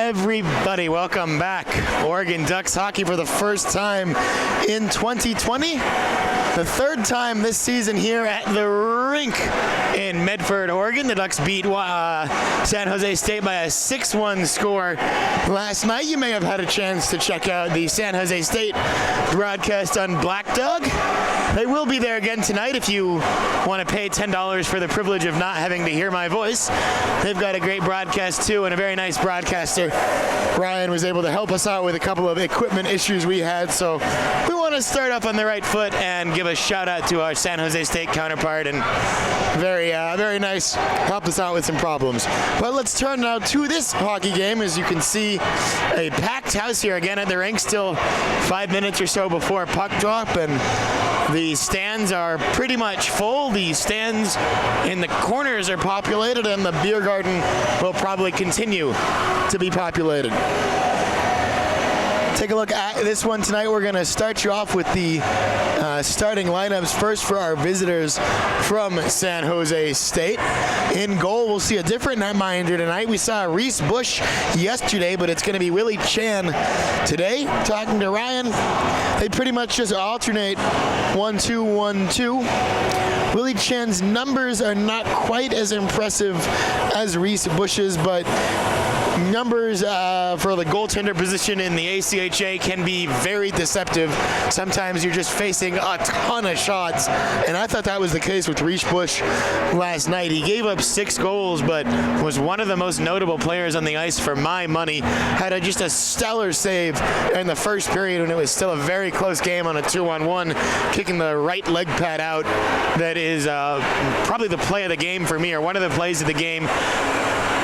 Everybody, welcome back. Oregon Ducks hockey for the first time in 2020. The third time this season here at the rink in Medford, Oregon. The Ducks beat San Jose State by a 6-1 score last night. You may have had a chance to check out the San Jose State broadcast on Black Dog. They will be there again tonight if you want to pay $10 for the privilege of not having to hear my voice. They've got a great broadcast too, and a very nice broadcaster. Ryan was able to help us out with a couple of equipment issues we had, so we want to start off on the right foot and give a shout out to our San Jose State counterpart, and very nice, helped us out with some problems. But let's turn now to this hockey game. As you can see, a packed house here again at the rink, still 5 minutes or so before puck drop, and the stands are pretty much full. The stands in the corners are populated, and the beer garden will probably continue to be populated. Take a look at this one tonight. We're going to start you off with the starting lineups first for our visitors from San Jose State. In goal, we'll see a different netminder tonight. We saw Reese Bush yesterday, but it's going to be Willie Chan today. Talking to Ryan, they pretty much just alternate 1-2, 1-2. Willie Chan's numbers are not quite as impressive as Reese Bush's, but numbers for the goaltender position in the ACHA can be very deceptive. Sometimes you're just facing a ton of shots, and I thought that was the case with Reese Bush last night. He gave up 6 goals, but was one of the most notable players on the ice for my money. Had just a stellar save in the first period when it was still a very close game on a 2-on-1, kicking the right leg pad out. That is probably the play of the game for me, or one of the plays of the game,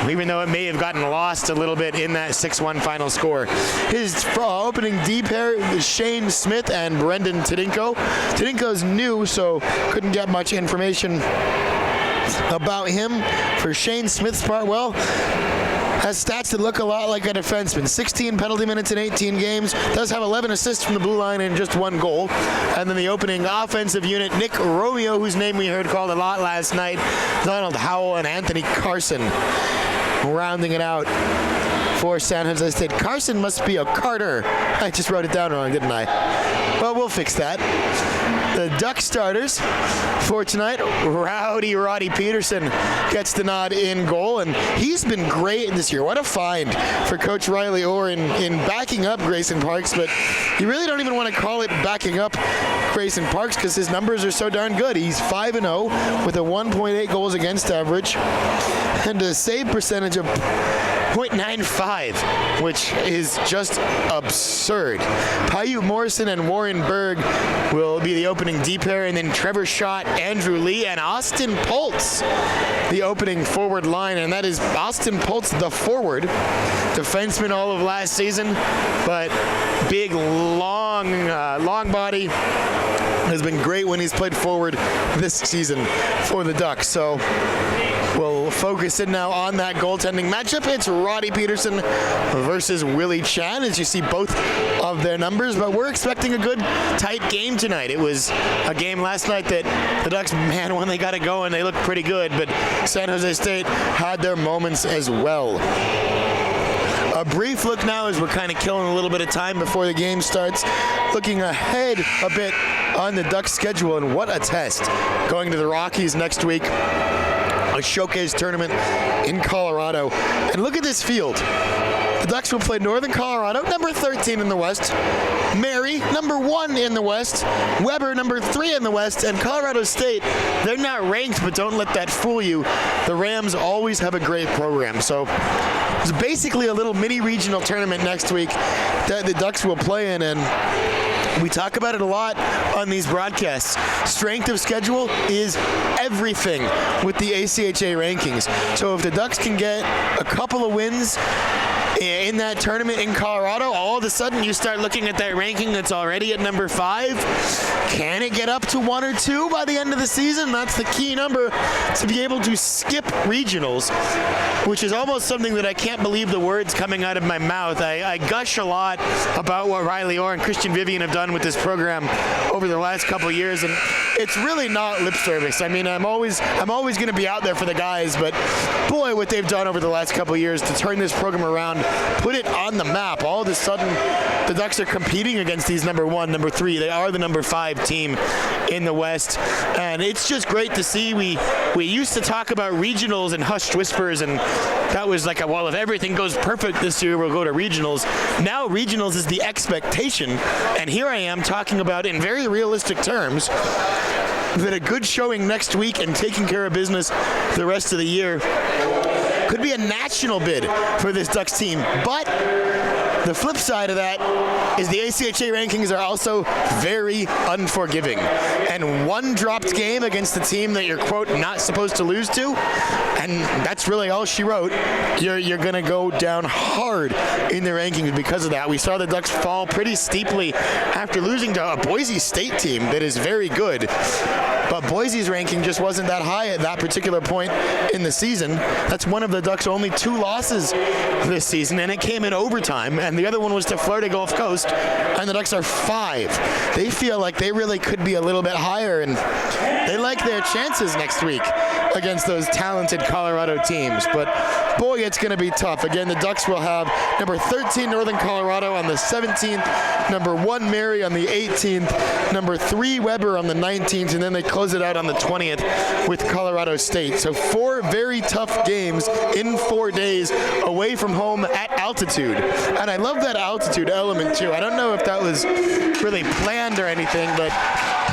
even though it may have gotten lost a little bit in that 6-1 final score. His opening D pair is Shane Smith and Brendan Tedinko. Tedinko's new, so couldn't get much information about him. For Shane Smith's part, well, has stats that look a lot like a defenseman. 16 penalty minutes in 18 games. Does have 11 assists from the blue line and just 1 goal. And then the opening offensive unit, Nick Romeo, whose name we heard called a lot last night, Donald Howell, and Anthony Carson rounding it out for San Jose State. Carson must be a Carter. I just wrote it down wrong, didn't I? Well, we'll fix that. The Duck starters for tonight, Rowdy Roddy Peterson gets the nod in goal, and he's been great this year. What a find for Coach Riley Orr in backing up Grayson Parks, but you really don't even want to call it backing up Grayson Parks because his numbers are so darn good. He's 5-0 with a 1.8 goals against average and a save percentage of .95, which is just absurd. Paiute Morrison and Warren Berg will be the opening D pair, and then Trevor Schott, Andrew Lee, and Austin Poltz, the opening forward line. And that is Austin Poltz, the forward defenseman all of last season, but big, long body. Has been great when he's played forward this season for the Ducks. So we'll focus in now on that goaltending matchup. It's Roddy Peterson versus Willie Chan, as you see both of their numbers, but we're expecting a good, tight game tonight. It was a game last night that the Ducks, man, when they got it going, they looked pretty good, but San Jose State had their moments as well. A brief look now as we're kind of killing a little bit of time before the game starts. Looking ahead a bit on the Ducks schedule, and what a test. Going to the Rockies next week, a showcase tournament in Colorado. And look at this field. The Ducks will play Northern Colorado, number 13 in the West, Mary, number 1 in the West, Weber, number 3 in the West, and Colorado State, they're not ranked, but don't let that fool you. The Rams always have a great program. So it's basically a little mini regional tournament next week that the Ducks will play in, and we talk about it a lot on these broadcasts. Strength of schedule is everything with the ACHA rankings. So if the Ducks can get a couple of wins in that tournament in Colorado, all of a sudden you start looking at that ranking that's already at number 5. Can it get up to 1 or 2 by the end of the season? That's the key number to be able to skip regionals, which is almost something that I can't believe the words coming out of my mouth. I gush a lot about what Riley Orr and Christian Vivian have done with this program over the last couple of years, and it's really not lip service. I mean, I'm always going to be out there for the guys, but boy, what they've done over the last couple of years to turn this program around put it on the map. All of a sudden, the Ducks are competing against these number 1, number 3. They are the number 5 team in the West, and it's just great to see. We used to talk about regionals and hushed whispers, and that was like, well, if everything goes perfect this year, we'll go to regionals. Now regionals is the expectation, and here I am talking about in very realistic terms that a good showing next week and taking care of business the rest of the year could be a national bid for this Ducks team. But the flip side of that is the ACHA rankings are also very unforgiving. And one dropped game against the team that you're, quote, not supposed to lose to, and that's really all she wrote, you're going to go down hard in the rankings because of that. We saw the Ducks fall pretty steeply after losing to a Boise State team that is very good. But Boise's ranking just wasn't that high at that particular point in the season. That's one of the Ducks' only 2 losses this season, and it came in overtime, and the other one was to Florida Gulf Coast, and the Ducks are 5. They feel like they really could be a little bit higher, and they like their chances next week against those talented Colorado teams. But boy, it's going to be tough. Again, the Ducks will have number 13 Northern Colorado on the 17th, number 1 Mary on the 18th, number 3 Weber on the 19th, and then they close it out on the 20th with Colorado State. So 4 very tough games in 4 days away from home at altitude. And I love that altitude element too. I don't know if that was really planned or anything, but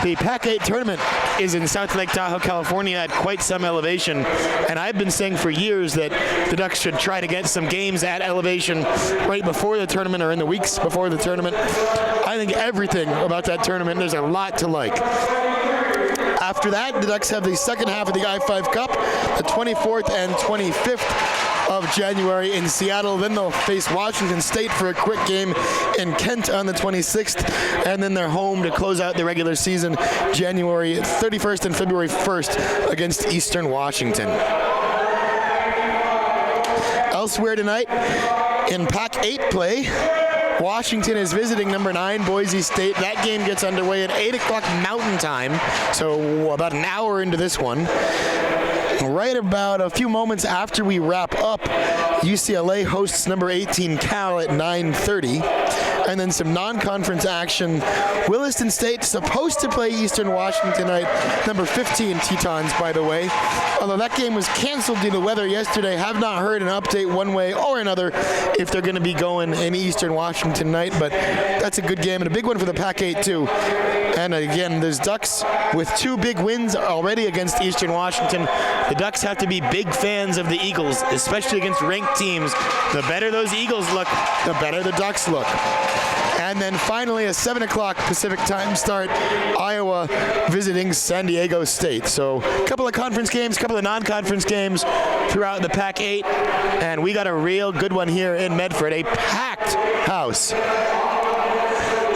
the Pac-8 tournament is in South Lake Tahoe, California at quite some elevation, and I've been saying for years that the Ducks should try to get some games at elevation right before the tournament or in the weeks before the tournament. I think everything about that tournament, there's a lot to like. After that, the Ducks have the second half of the I-5 Cup, the 24th and 25th of January in Seattle. Then they'll face Washington State for a quick game in Kent on the 26th, and then they're home to close out the regular season January 31st and February 1st against Eastern Washington. Elsewhere tonight in Pac-8 play, Washington is visiting number 9 Boise State. That game gets underway at 8 o'clock Mountain Time, so about an hour into this one. Right about a few moments after we wrap up, UCLA hosts number 18 Cal at 9:30. And then some non-conference action. Williston State supposed to play Eastern Washington tonight. Number 15 Tetons, by the way. Although that game was canceled due to weather yesterday. Have not heard an update one way or another if they're going to be going in Eastern Washington tonight. But that's a good game and a big one for the Pac-8 too. And again, there's Ducks with 2 big wins already against Eastern Washington. The Ducks have to be big fans of the Eagles, especially against ranked teams. The better those Eagles look, the better the Ducks look. And then finally, a 7 o'clock Pacific time start, Iowa visiting San Diego State. So a couple of conference games, a couple of non-conference games throughout the Pac-8. And we got a real good one here in Medford, a packed house.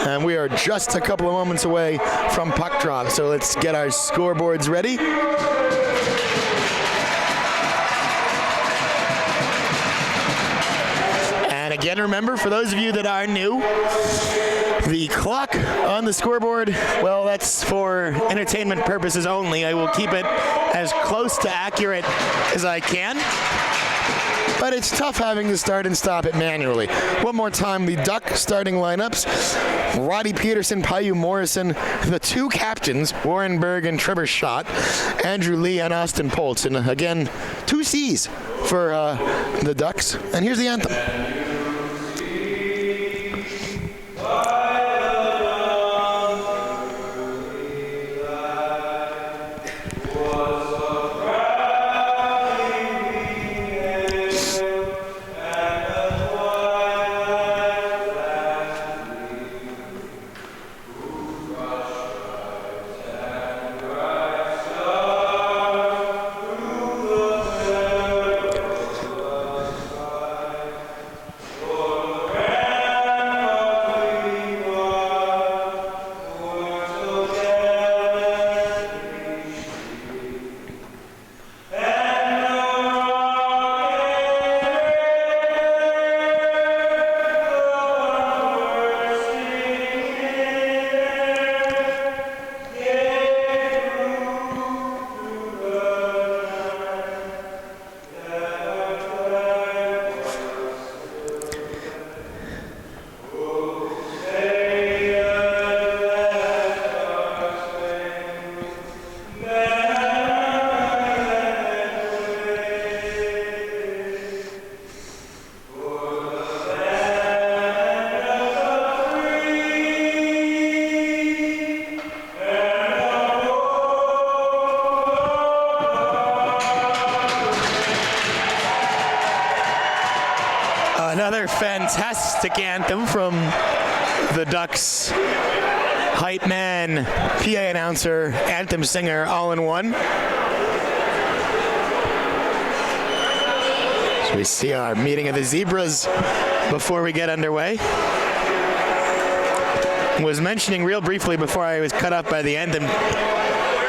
And we are just a couple of moments away from puck drop. So let's get our scoreboards ready. And again, remember, for those of you that are new, the clock on the scoreboard, well, that's for entertainment purposes only. I will keep it as close to accurate as I can. But it's tough having to start and stop it manually. One more time, the Duck starting lineups. Roddy Peterson, Payu Morrison, the 2 captains, Warren Berg and Trevor Schott, Andrew Lee and Austin Poltz. And again, 2 C's for the Ducks. And here's the anthem. fantastic anthem from the Ducks hype man, PA announcer, anthem singer, all in one. So we see our meeting of the Zebras before we get underway. Was mentioning real briefly before I was cut off by the anthem,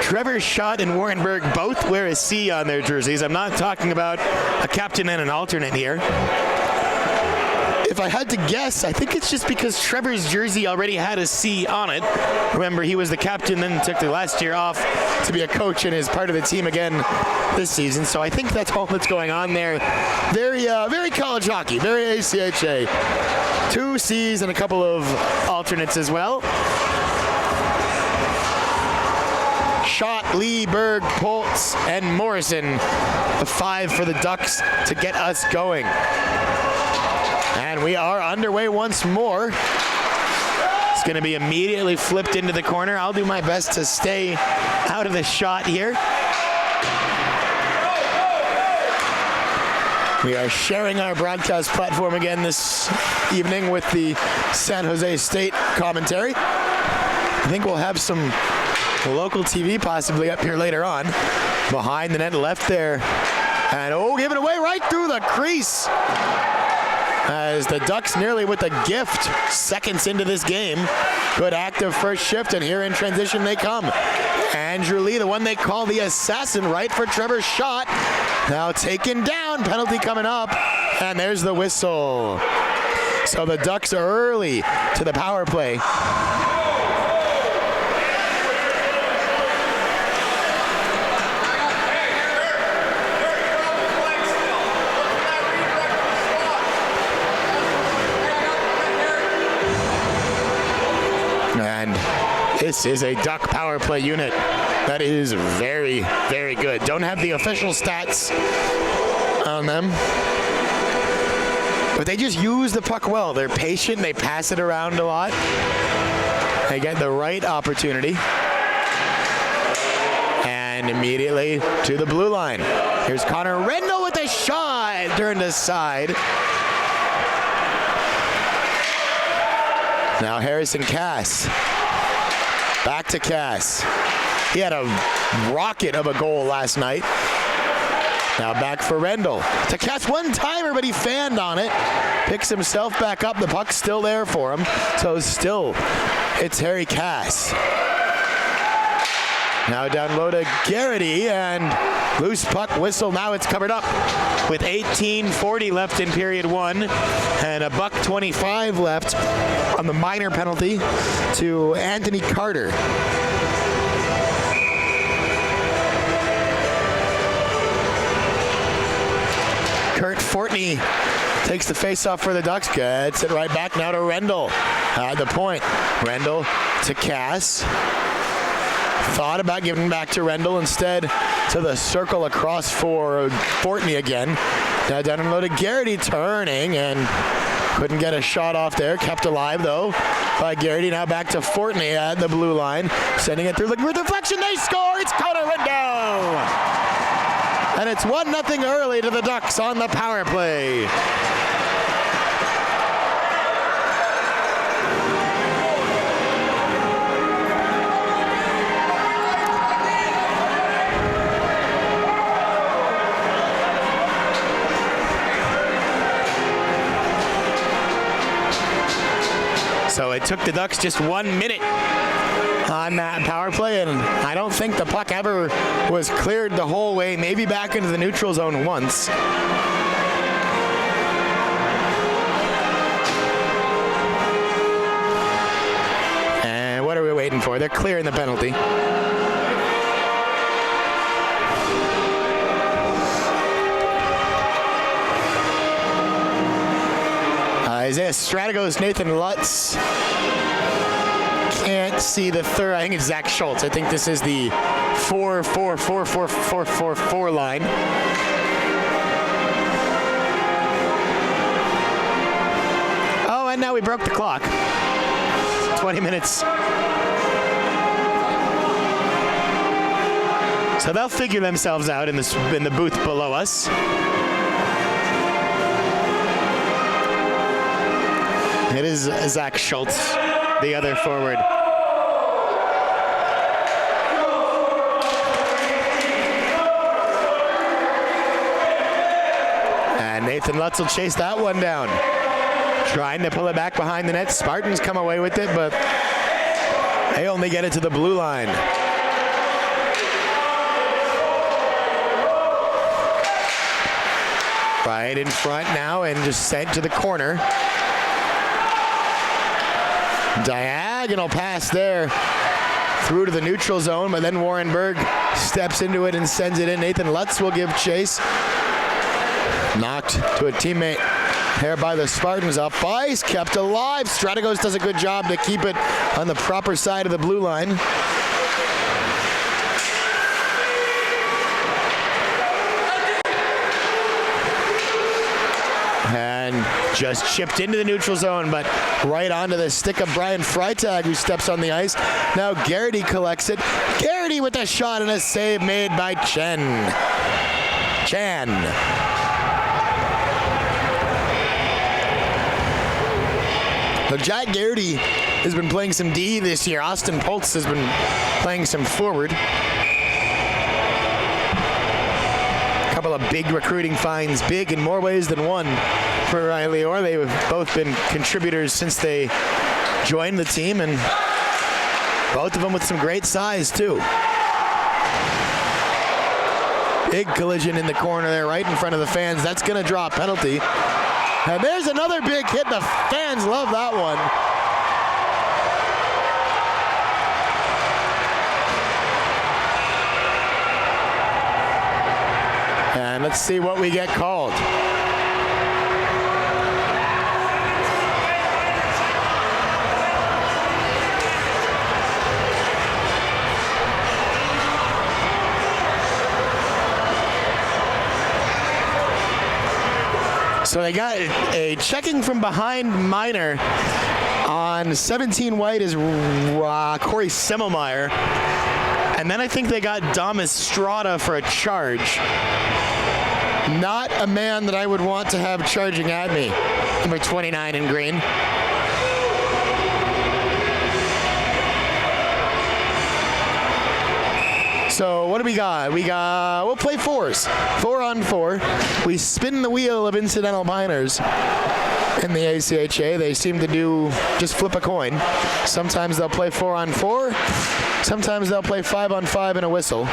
Trevor, Schott, and Warrenberg both wear a C on their jerseys. I'm not talking about a captain and an alternate here. If I had to guess, I think it's just because Trevor's jersey already had a C on it. Remember, he was the captain, then took the last year off to be a coach and is part of the team again this season. So I think that's all that's going on there. Very college hockey, very ACHA. 2 C's and a couple of alternates as well. Schott, Lee, Berg, Poltz, and Morrison. The 5 for the Ducks to get us going. And we are underway once more. It's going to be immediately flipped into the corner. I'll do my best to stay out of the shot here. We are sharing our broadcast platform again this evening with the San Jose State commentary. I think we'll have some local TV possibly up here later on. Behind the net left there. And give it away right through the crease. As the Ducks nearly with a gift seconds into this game. Good active first shift, and here in transition they come. Andrew Lee, the one they call the assassin, right for Trevor's shot. Now taken down, penalty coming up, and there's the whistle. So the Ducks are early to the power play. And this is a Duck power play unit that is very, very good. Don't have the official stats on them, but they just use the puck well. They're patient, they pass it around a lot. They get the right opportunity. And immediately to the blue line. Here's Connor Rendell with a shot, turned aside. Now Harrison Cass. Back to Cass. He had a rocket of a goal last night. Now back for Rendell. To Cass, one-timer, but he fanned on it. Picks himself back up. The puck's still there for him. So still, it's Harry Cass. Now down low to Garrity, and loose puck whistle. Now it's covered up with 18:40 left in period 1 and $1:25 left on the minor penalty to Anthony Carter. Courtney takes the face-off for the Ducks. Gets it right back now to Rendell. At the point. Rendell to Cass. Thought about giving back to Rendell, instead to the circle across for Courtney again. Now down and low to Garrity, turning, and couldn't get a shot off there. Kept alive though by Garrity. Now back to Courtney at the blue line, sending it through, looking for deflection. They score. It's Connor Rendell, and it's 1-0 early to the Ducks on the power play. So it took the Ducks just 1 minute on that power play, and I don't think the puck ever was cleared the whole way, maybe back into the neutral zone once. And what are we waiting for? They're clearing the penalty. Isaiah Straddle, Nathan Lutz. Can't see the third. I think it's Zach Schultz. I think this is the 4-4-4-4-4-4-4 line. Oh, and now we broke the clock. 20 minutes. So they'll figure themselves out in the booth below us. It is Zach Schultz, the other forward. And Nathan Lutz will chase that one down. Trying to pull it back behind the net. Spartans come away with it, but they only get it to the blue line. Right in front now and just sent to the corner. Diagonal pass there through to the neutral zone, but then Warren Berg steps into it and sends it in. Nathan Lutz will give chase. Knocked to a teammate there by the Spartans. Up ice, kept alive. Straddle does a good job to keep it on the proper side of the blue line. And just chipped into the neutral zone, but right onto the stick of Brian Freitag, who steps on the ice. Now Garrity collects it. Garrity with a shot and a save made by Chan. So Jack Garrity has been playing some D this year. Austin Poltz has been playing some forward. A couple of big recruiting finds, big in more ways than one for Riley Orr. They've both been contributors since they joined the team, and both of them with some great size too. Big collision in the corner there, right in front of the fans. That's going to draw a penalty. And there's another big hit. The fans love that one. And let's see what we get called. So they got a checking from behind minor on 17 white is Corey Semmelmeyer. And then I think they got Damas Strada for a charge. Not a man that I would want to have charging at me. Number 29 in green. So what do we got? We'll play fours. 4-on-4. We spin the wheel of incidental minors in the ACHA. They seem to do just flip a coin. Sometimes they'll play 4-on-4. Sometimes they'll play 5-on-5 and a whistle.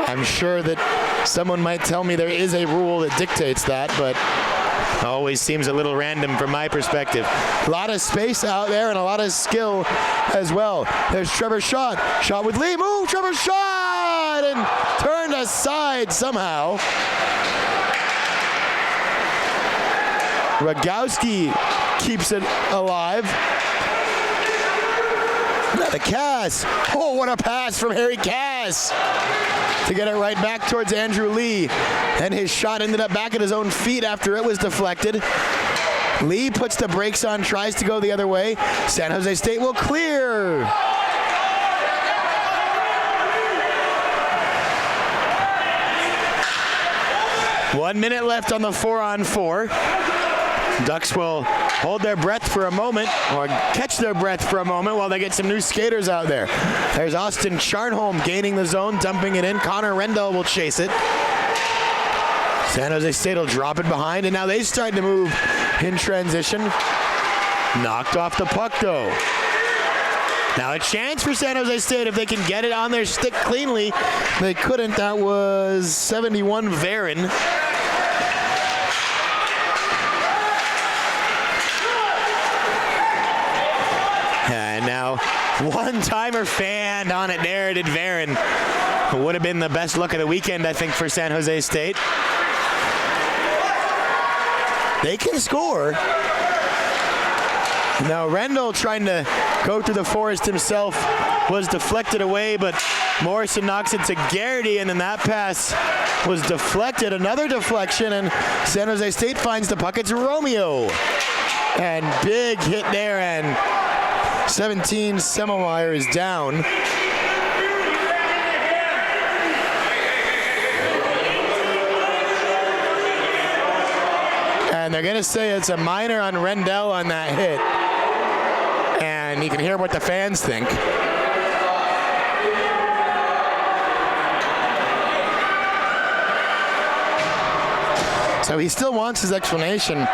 I'm sure that someone might tell me there is a rule that dictates that, but always seems a little random from my perspective. A lot of space out there and a lot of skill as well. There's Trevor shot with Lee. Move, Trevor shot! And turned aside somehow. Rogowski keeps it alive. The Cass. Oh, what a pass from Harry Cass to get it right back towards Andrew Lee. And his shot ended up back at his own feet after it was deflected. Lee puts the brakes on, tries to go the other way. San Jose State will clear. One minute left on the 4-on-4. Ducks will hold their breath for a moment, or catch their breath for a moment while they get some new skaters out there. There's Austin Charnholm gaining the zone, dumping it in. Connor Rendell will chase it. San Jose State will drop it behind, and now they start to move in transition. Knocked off the puck, though. Now a chance for San Jose State if they can get it on their stick cleanly. They couldn't. That was 71 Varon. And now one-timer fan on it there, did Varon. It would have been the best look of the weekend, I think, for San Jose State. They can score. Now Rendell trying to go through the forest himself was deflected away, but Morrison knocks it to Garrity, and then that pass was deflected. Another deflection, and San Jose State finds the puck. It's Romeo. And big hit there, and 17 Semmelmeyer is down. And they're going to say it's a minor on Rendell on that hit. And you can hear what the fans think. So he still wants his explanation.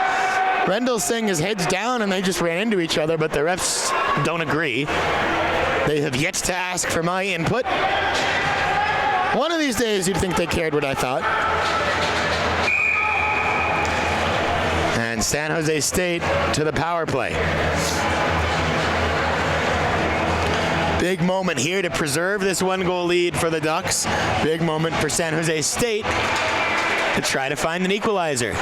Rendell's saying his head's down and they just ran into each other, but the refs don't agree. They have yet to ask for my input. One of these days you'd think they cared what I thought. And San Jose State to the power play. Big moment here to preserve this 1-goal lead for the Ducks. Big moment for San Jose State to try to find an equalizer.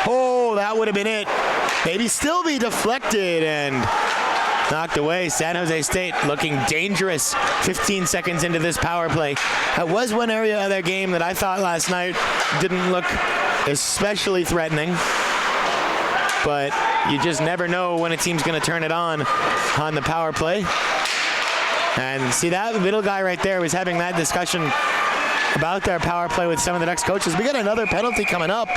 Oh, that would have been it. Maybe still be deflected and knocked away. San Jose State looking dangerous 15 seconds into this power play. That was one area of their game that I thought last night didn't look especially threatening. But you just never know when a team's going to turn it on the power play. And see, that middle guy right there was having that discussion about their power play with some of the Ducks coaches. We got another penalty coming up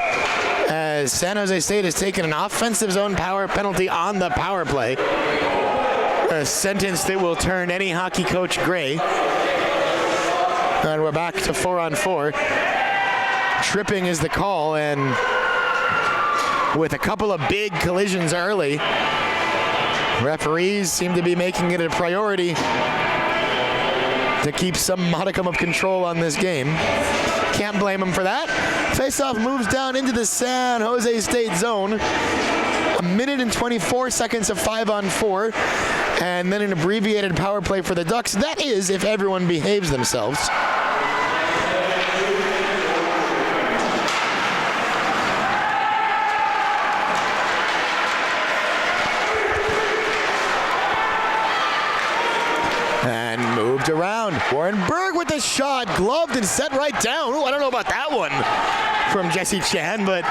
as San Jose State has taken an offensive zone power penalty on the power play. A sentence that will turn any hockey coach gray. And we're back to 4-on-4. Tripping is the call, and with a couple of big collisions early, referees seem to be making it a priority to keep some modicum of control on this game. Can't blame them for that. Faceoff moves down into the San Jose State zone. 1 minute and 24 seconds of 5-on-4, and then an abbreviated power play for the Ducks. That is, if everyone behaves themselves. And moved around. Warren Berg with the shot, gloved and set right down. Ooh, I don't know about that one from Jesse Chan, but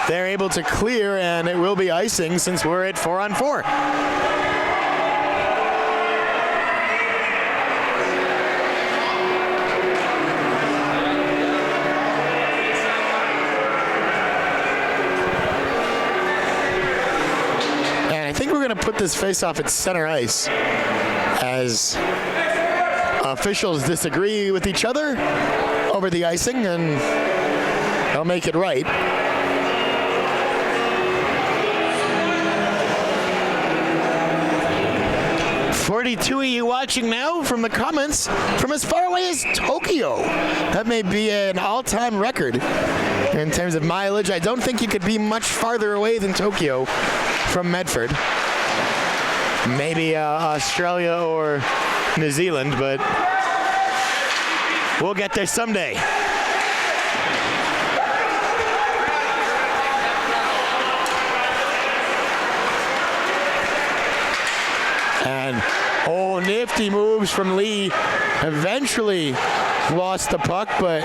they're able to clear, and it will be icing since we're at 4-on-4. And I think we're going to put this face-off at center ice as officials disagree with each other over the icing, and they'll make it right. 42 of you watching now from the comments from as far away as Tokyo. That may be an all-time record in terms of mileage. I don't think you could be much farther away than Tokyo from Medford. Maybe Australia or New Zealand, but we'll get there someday. And nifty moves from Lee. Eventually lost the puck, but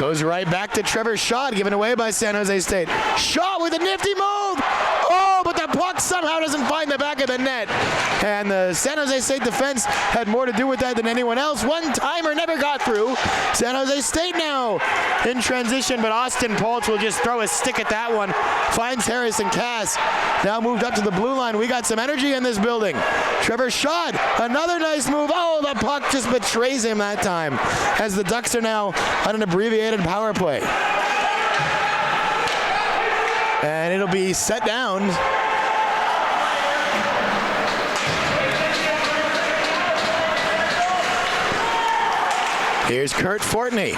goes right back to Trevor Shot, given away by San Jose State. Shot with a nifty move. Oh, but the puck somehow doesn't find the back of the net. And the San Jose State defense had more to do with that than anyone else. One-timer never got through. San Jose State now in transition, but Austin Polch will just throw a stick at that one. Finds Harrison Cass. Now moved up to the blue line. We got some energy in this building. Trevor Shot, another nice move. Oh, the puck just betrays him that time as the Ducks are now on an abbreviated power play. And it'll be set down. Here's Courtney.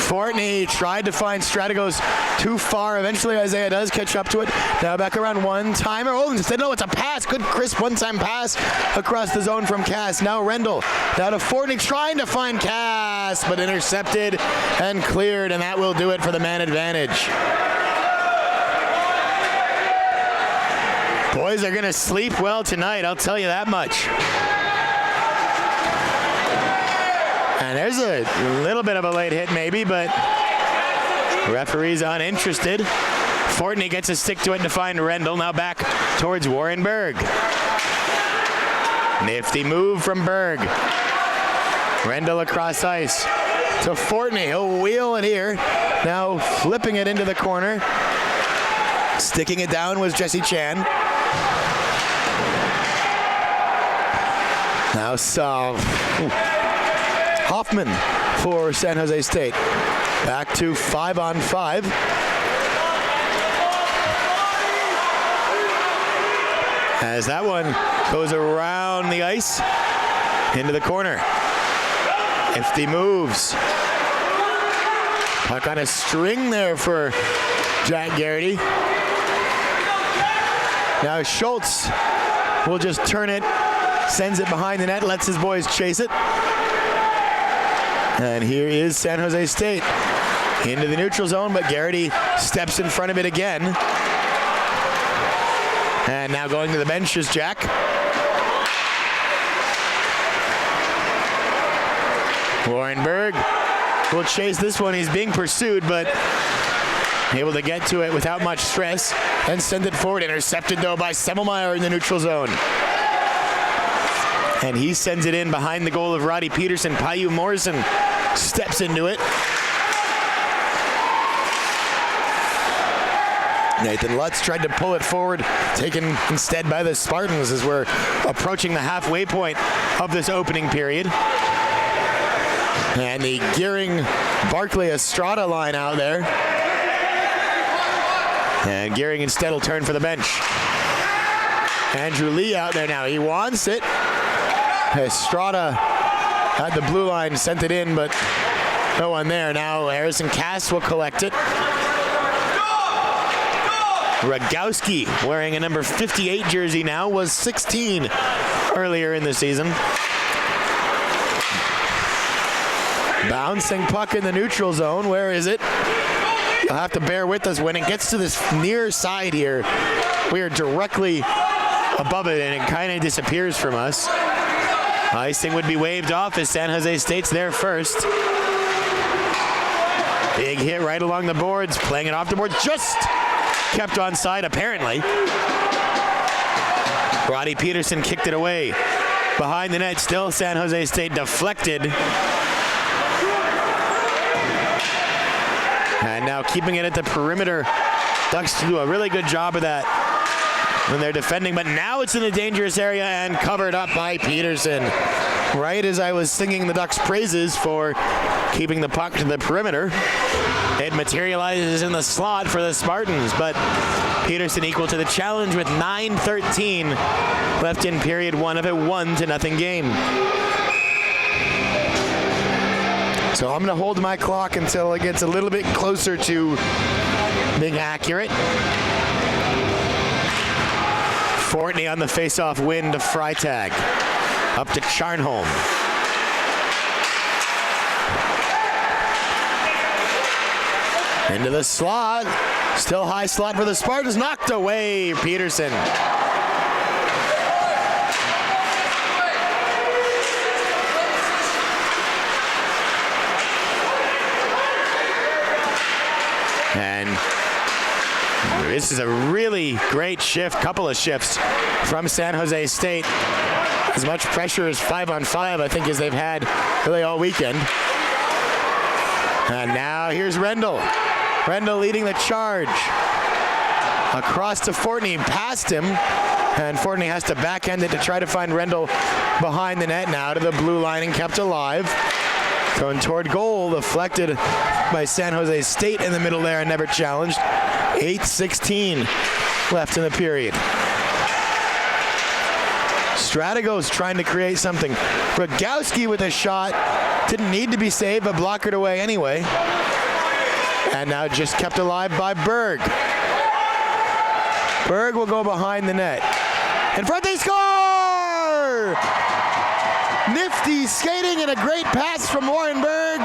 Courtney tried to find Straddle, too far. Eventually Isaiah does catch up to it. Now back around one-timer. Oh, instead, no, it's a pass. Good crisp one-time pass across the zone from Cass. Now Rendell. Now to Courtney trying to find Cass, but intercepted and cleared, and that will do it for the man advantage. Boys are going to sleep well tonight, I'll tell you that much. And there's a little bit of a late hit maybe, but referee's uninterested. Courtney gets a stick to it to find Rendell. Now back towards Warren Berg. Nifty move from Berg. Rendell across ice to Courtney. He'll wheel it here. Now flipping it into the corner. Sticking it down was Jesse Chan. Now Hoffman for San Jose State. Back to 5-on-5. As that one goes around the ice into the corner. Ifty moves. Puck on a string there for Jack Garrity. Now Schultz will just turn it, sends it behind the net, lets his boys chase it. And here is San Jose State into the neutral zone, but Garrity steps in front of it again. And now going to the bench is Jack. Berg will chase this one. He's being pursued, but able to get to it without much stress and send it forward. Intercepted, though, by Elmire in the neutral zone. And he sends it in behind the goal of Roddy Peterson. Payu Morrison steps into it. Nathan Lutz tried to pull it forward, taken instead by the Spartans as we're approaching the halfway point of this opening period. And the Gearing Barclay Estrada line out there. And Gearing instead will turn for the bench. Andrew Lee out there now. He wants it. Estrada had the blue line, sent it in, but no one there. Now Harrison Cass will collect it. Rogowski, wearing a number 58 jersey now, was 16 earlier in the season. Bouncing puck in the neutral zone. Where is it? You'll have to bear with us when it gets to this near side here. We are directly above it and it kind of disappears from us. Icing would be waved off as San Jose State's there first. Big hit right along the boards, playing it off the boards, just kept onside apparently. Roddy Peterson kicked it away. Behind the net, still San Jose State deflected. And now keeping it at the perimeter. Ducks do a really good job of that when they're defending, but now it's in the dangerous area and covered up by Peterson. Right as I was singing the Ducks' praises for keeping the puck to the perimeter, it materializes in the slot for the Spartans, but Peterson equal to the challenge with 9:13 left in period one of a 1-0 game. So I'm going to hold my clock until it gets a little bit closer to being accurate. Courtney on the face-off win to Freitag. Up to Charnholm. Into the slot. Still high slot for the Spartans. Knocked away, Peterson. And this is a really great shift, couple of shifts from San Jose State. As much pressure as 5-on-5, I think, as they've had really all weekend. And now here's Rendell. Rendell leading the charge. Across to Courtney, past him. And Courtney has to backhand it to try to find Rendell behind the net. Now to the blue line and kept alive. Going toward goal, deflected by San Jose State in the middle there and never challenged. 8:16 left in the period. Strategos trying to create something. Rogowski with a shot. Didn't need to be saved, but blockered away anyway. And now just kept alive by Berg. Berg will go behind the net. In front, they score! Nifty skating and a great pass from Warren Berg.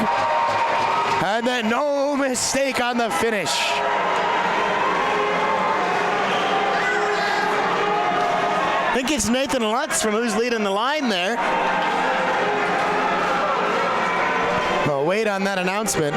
And then no mistake on the finish. I think it's Nathan Lutz from who's leading the line there. I'll wait on that announcement.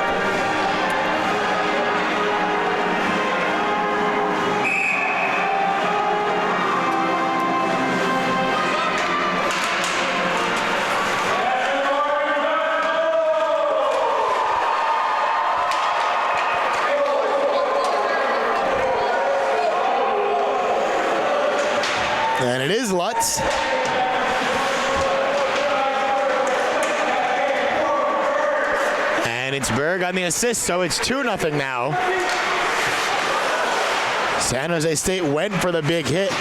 And it is Lutz. And it's Berg on the assist, so it's 2-0 now. San Jose State went for the big hit.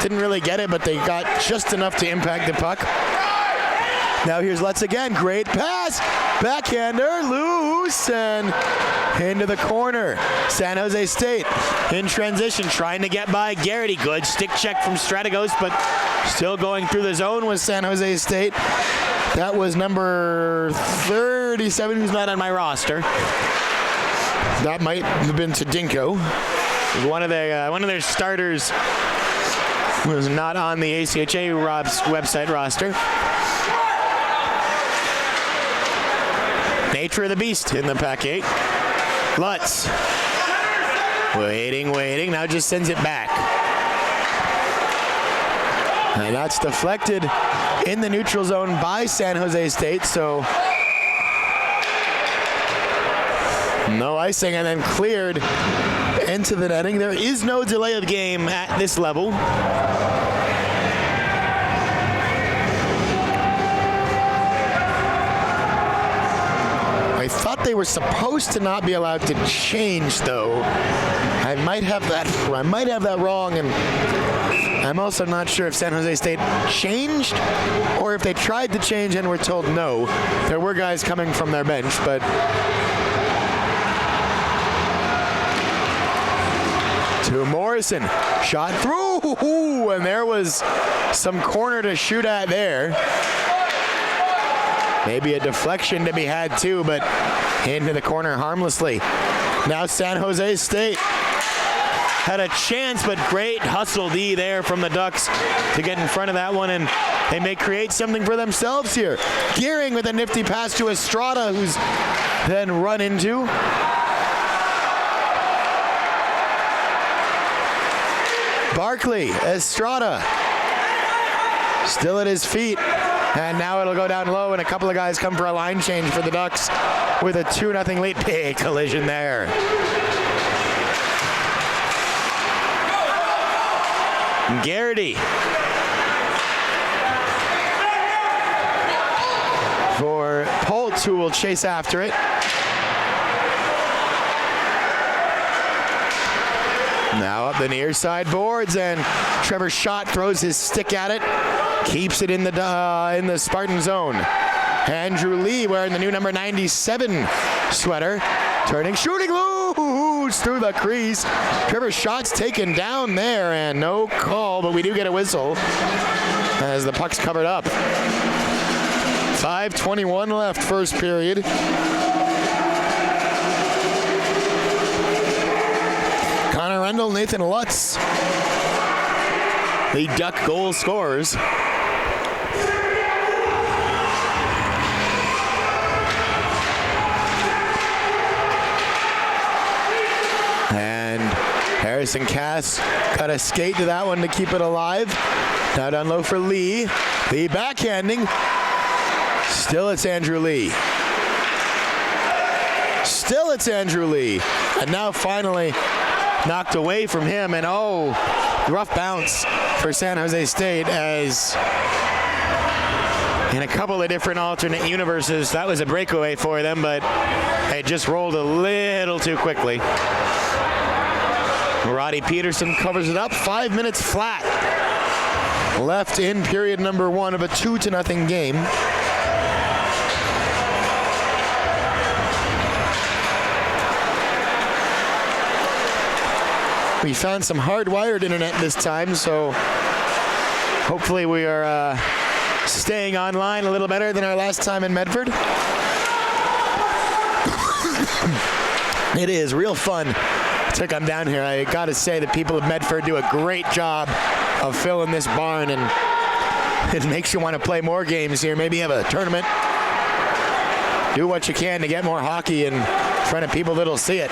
Didn't really get it, but they got just enough to impact the puck. Now here's Lutz again. Great pass. Backhander, loose, and into the corner. San Jose State in transition, trying to get by Garrity. Good stick check from Strategos, but still going through the zone with San Jose State. That was number 37, who's not on my roster. That might have been Tadinko. One of their starters was not on the ACHA website roster. Nature of the beast in the pack 8. Lutz. Waiting, now just sends it back. And that's deflected in the neutral zone by San Jose State, so no icing, and then cleared into the netting. There is no delay of game at this level. I thought they were supposed to not be allowed to change, though. I might have that wrong, and I'm also not sure if San Jose State changed or if they tried to change and were told no. There were guys coming from their bench, but to Morrison, shot through, and there was some corner to shoot at there. Maybe a deflection to be had too, but into the corner harmlessly. Now San Jose State had a chance, but great hustle D there from the Ducks to get in front of that one, and they may create something for themselves here. Gearing with a nifty pass to Estrada, who's then run into. Barkley, Estrada, still at his feet, and now it'll go down low, and a couple of guys come for a line change for the Ducks with a 2-0 lead. Big collision there. Garrity for Poltz, who will chase after it. Now up the near side boards, and Trevor shot, throws his stick at it, keeps it in the Spartan zone. Andrew Lee wearing the new number 97 sweater, turning, shooting loose through the crease. Trevor's shot's taken down there, and no call, but we do get a whistle as the puck's covered up. 5:21 left, first period. Connor Rendell, Nathan Lutz, the Duck goal scorers. And Harrison Cass got a skate to that one to keep it alive. Now down low for Lee. Lee backhanding. Still it's Andrew Lee. Still it's Andrew Lee. And now finally knocked away from him, and rough bounce for San Jose State, as in a couple of different alternate universes that was a breakaway for them, but it just rolled a little too quickly. Roddy Peterson covers it up. 5 minutes flat left in period number 1 of a 2-0 game. We found some hardwired internet this time, so hopefully we are staying online a little better than our last time in Medford. It is real fun to come down here. I gotta say, the people of Medford do a great job of filling this barn, and it makes you want to play more games here. Maybe have a tournament. Do what you can to get more hockey in front of people that'll see it.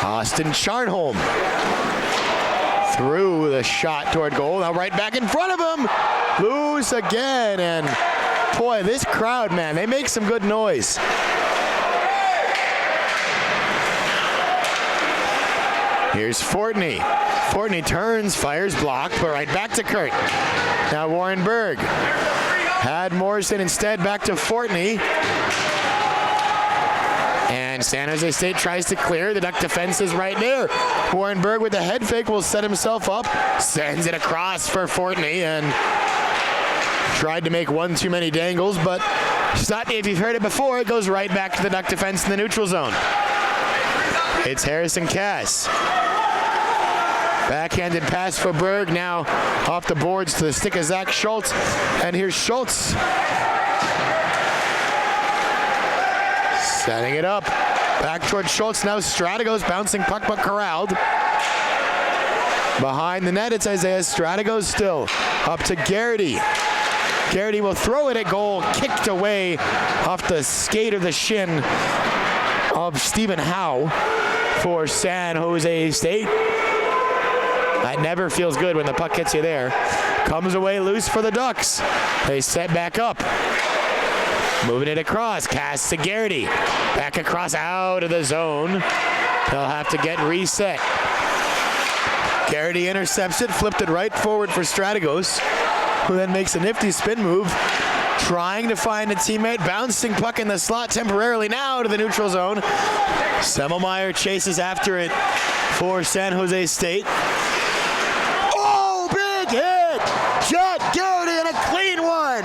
Austin Sharnholm through the shot toward goal. Now right back in front of him. Loose again. And boy, this crowd, man, they make some good noise. Here's Courtney. Courtney turns, fires, blocked, but right back to Kurt. Now Warren Berg. Had Morrison instead, back to Courtney. And San Jose State tries to clear. The Duck defense is right there. Warren Berg with the head fake will set himself up. Sends it across for Courtney and tried to make one too many dangles, but if you've heard it before, it goes right back to the Duck defense in the neutral zone. It's Harrison Cass. Backhanded pass for Berg, now off the boards to the stick of Zach Schultz. And here's Schultz. Setting it up. Back towards Schultz. Now Straddle bouncing puck, but corralled. Behind the net, it's Isaiah Straddle still. Up to Garrity. Garrity will throw it at goal. Kicked away off the skate of the shin of Stephen Howe for San Jose State. That never feels good when the puck hits you there. Comes away loose for the Ducks. They set back up. Moving it across. Cass to Garrity. Back across out of the zone. They'll have to get reset. Garrity intercepts it. Flipped it right forward for Strategos, who then makes a nifty spin move. Trying to find a teammate. Bouncing puck in the slot temporarily now to the neutral zone. Elmire chases after it for San Jose State. Oh, big hit! Shot Garrity and a clean one!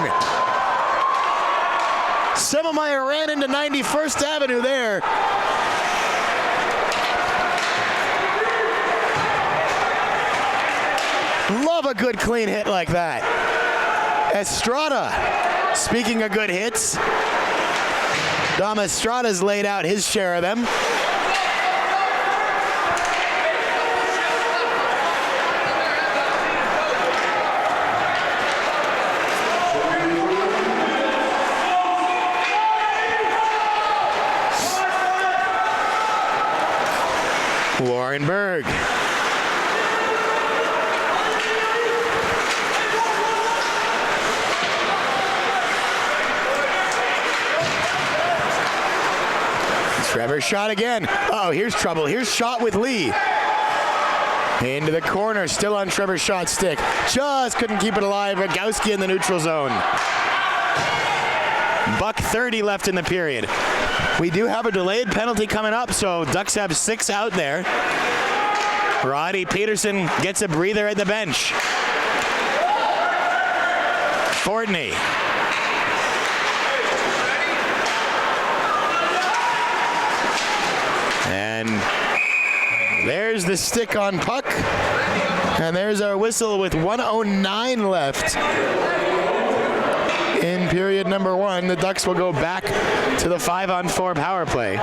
Elmire ran into 91st Avenue there. Love a good clean hit like that. Estrada, speaking of good hits, Dom Estrada's laid out his share of them. Warren Berg. Trevor shot again. Oh, here's trouble. Here's shot with Lee. Into the corner, still on Trevor's shot stick. Just couldn't keep it alive. Rogowski in the neutral zone. $1:30 left in the period. We do have a delayed penalty coming up, so Ducks have 6 out there. Roddy Peterson gets a breather at the bench. Courtney. And there's the stick on puck. And there's our whistle with 1:09 left. In period number 1, the Ducks will go back to the 5-on-4 power play.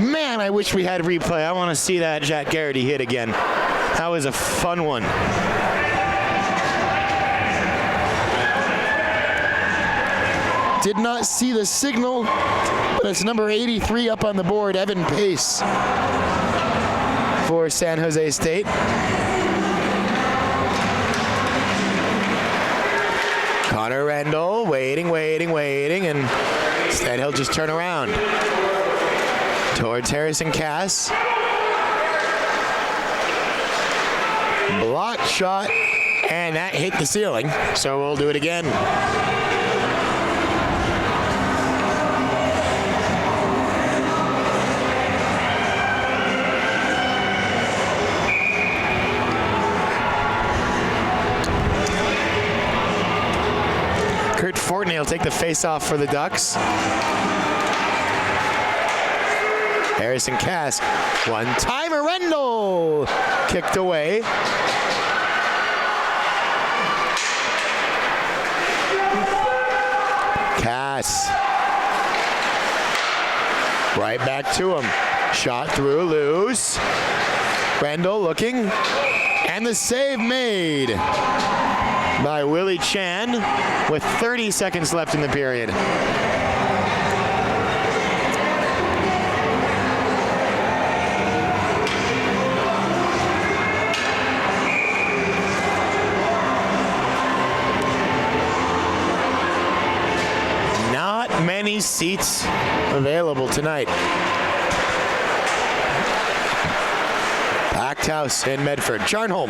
Man, I wish we had replay. I want to see that Jack Garrity hit again. That was a fun one. Did not see the signal, but it's number 83 up on the board, Evan Pace for San Jose State. Connor Rendell waiting, and instead he'll just turn around towards Harrison Cass. Blocked shot, and that hit the ceiling, so we'll do it again. Courtney will take the face-off for the Ducks. Harrison Cass, one-timer, Rendell! Kicked away. Cass. Right back to him. Shot through, loose. Rendell looking, and the save made by Willie Chan with 30 seconds left in the period. Not many seats available tonight. Back to house in Medford. Charnholm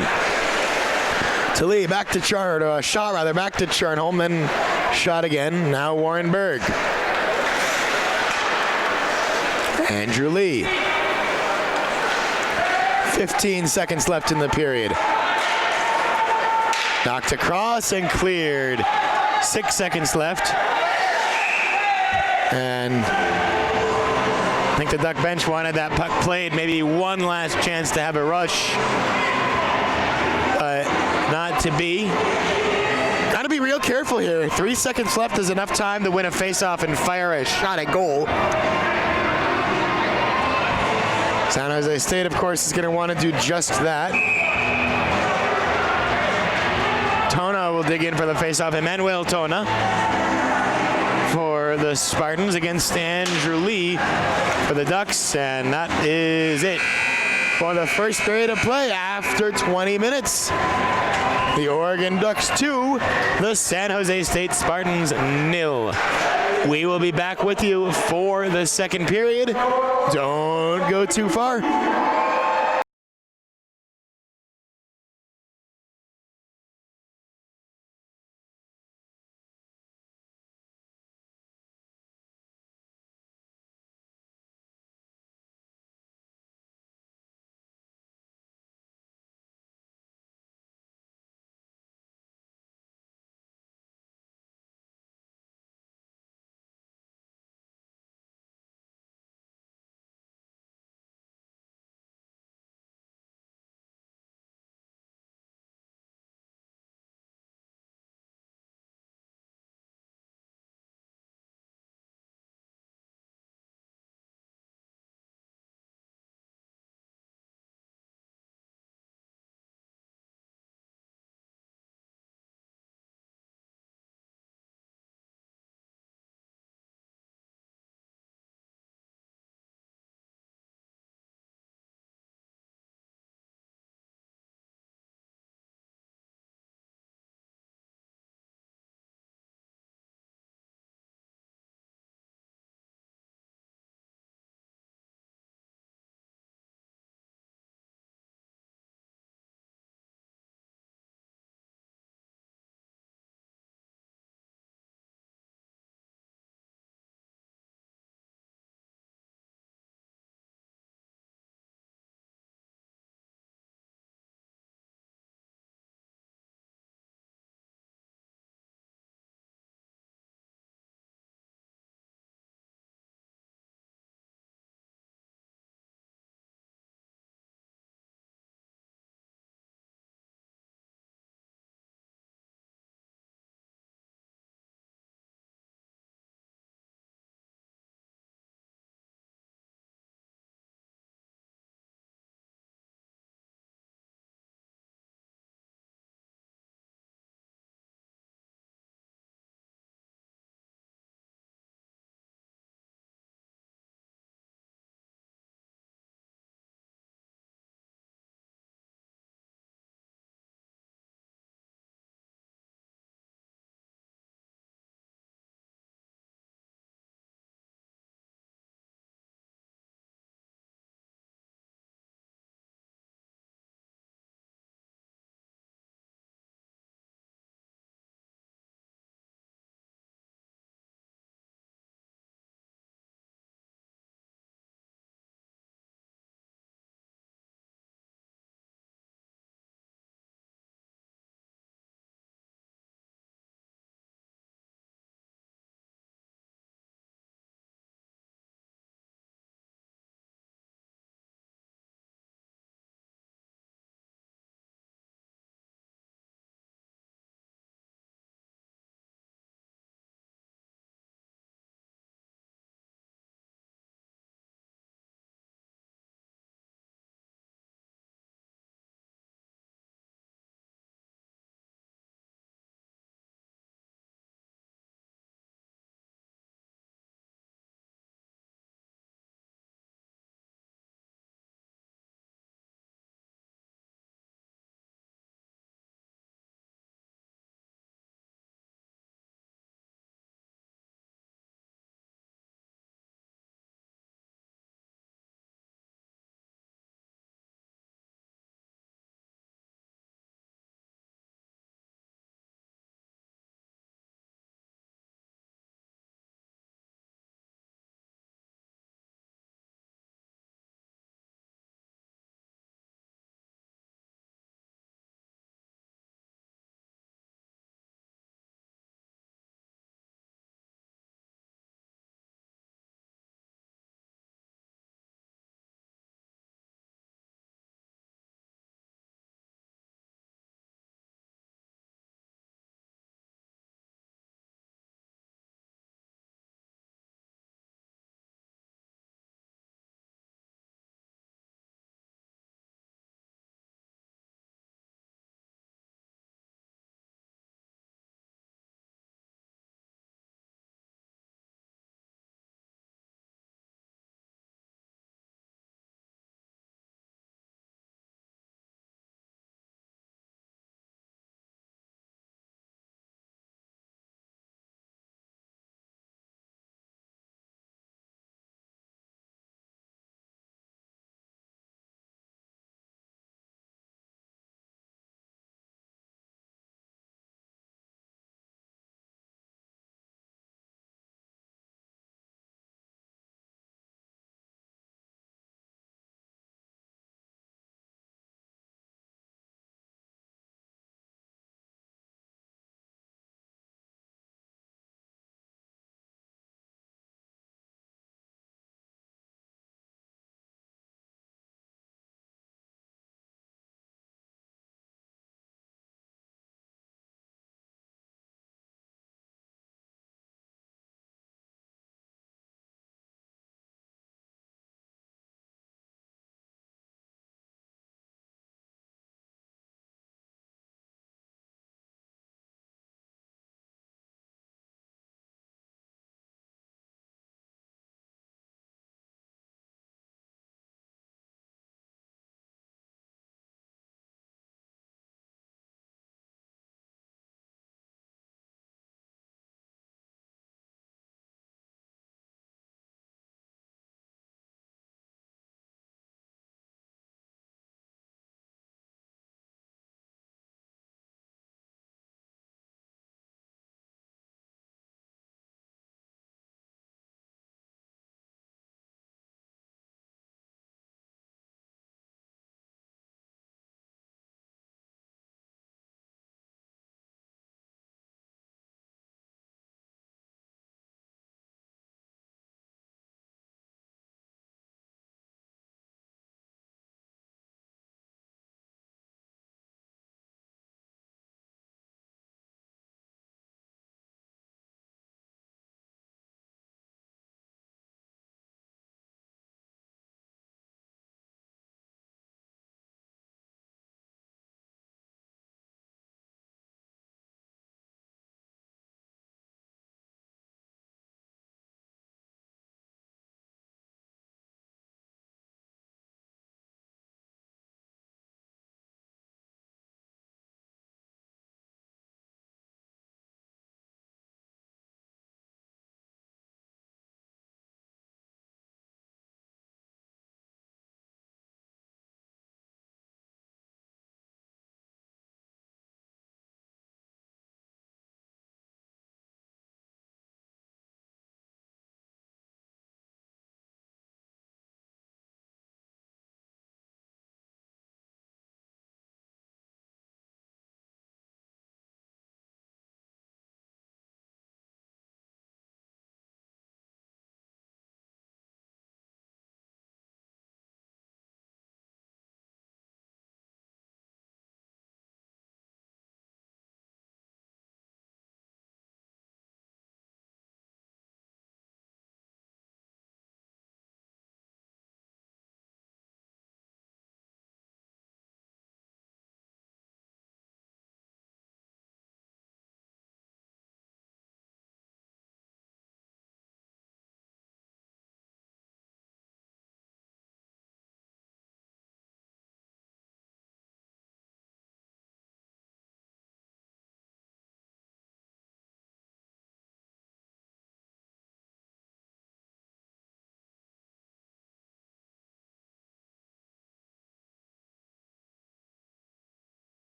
to Lee, back to Shaw rather, back to Charnholm, then shot again. Now Warren Berg. Andrew Lee. 15 seconds left in the period. Knocked across and cleared. 6 seconds left. And I think the Duck bench wanted that puck played. Maybe one last chance to have a rush. But not to be. Got to be real careful here. 3 seconds left is enough time to win a faceoff and fire a shot at goal. San Jose State, of course, is going to want to do just that. Tona will dig in for the faceoff. Emmanuel Tona for the Spartans against Andrew Lee for the Ducks, and that is it for the first period of play after 20 minutes. The Oregon Ducks 2, the San Jose State Spartans 0. We will be back with you for the second period. Don't go too far.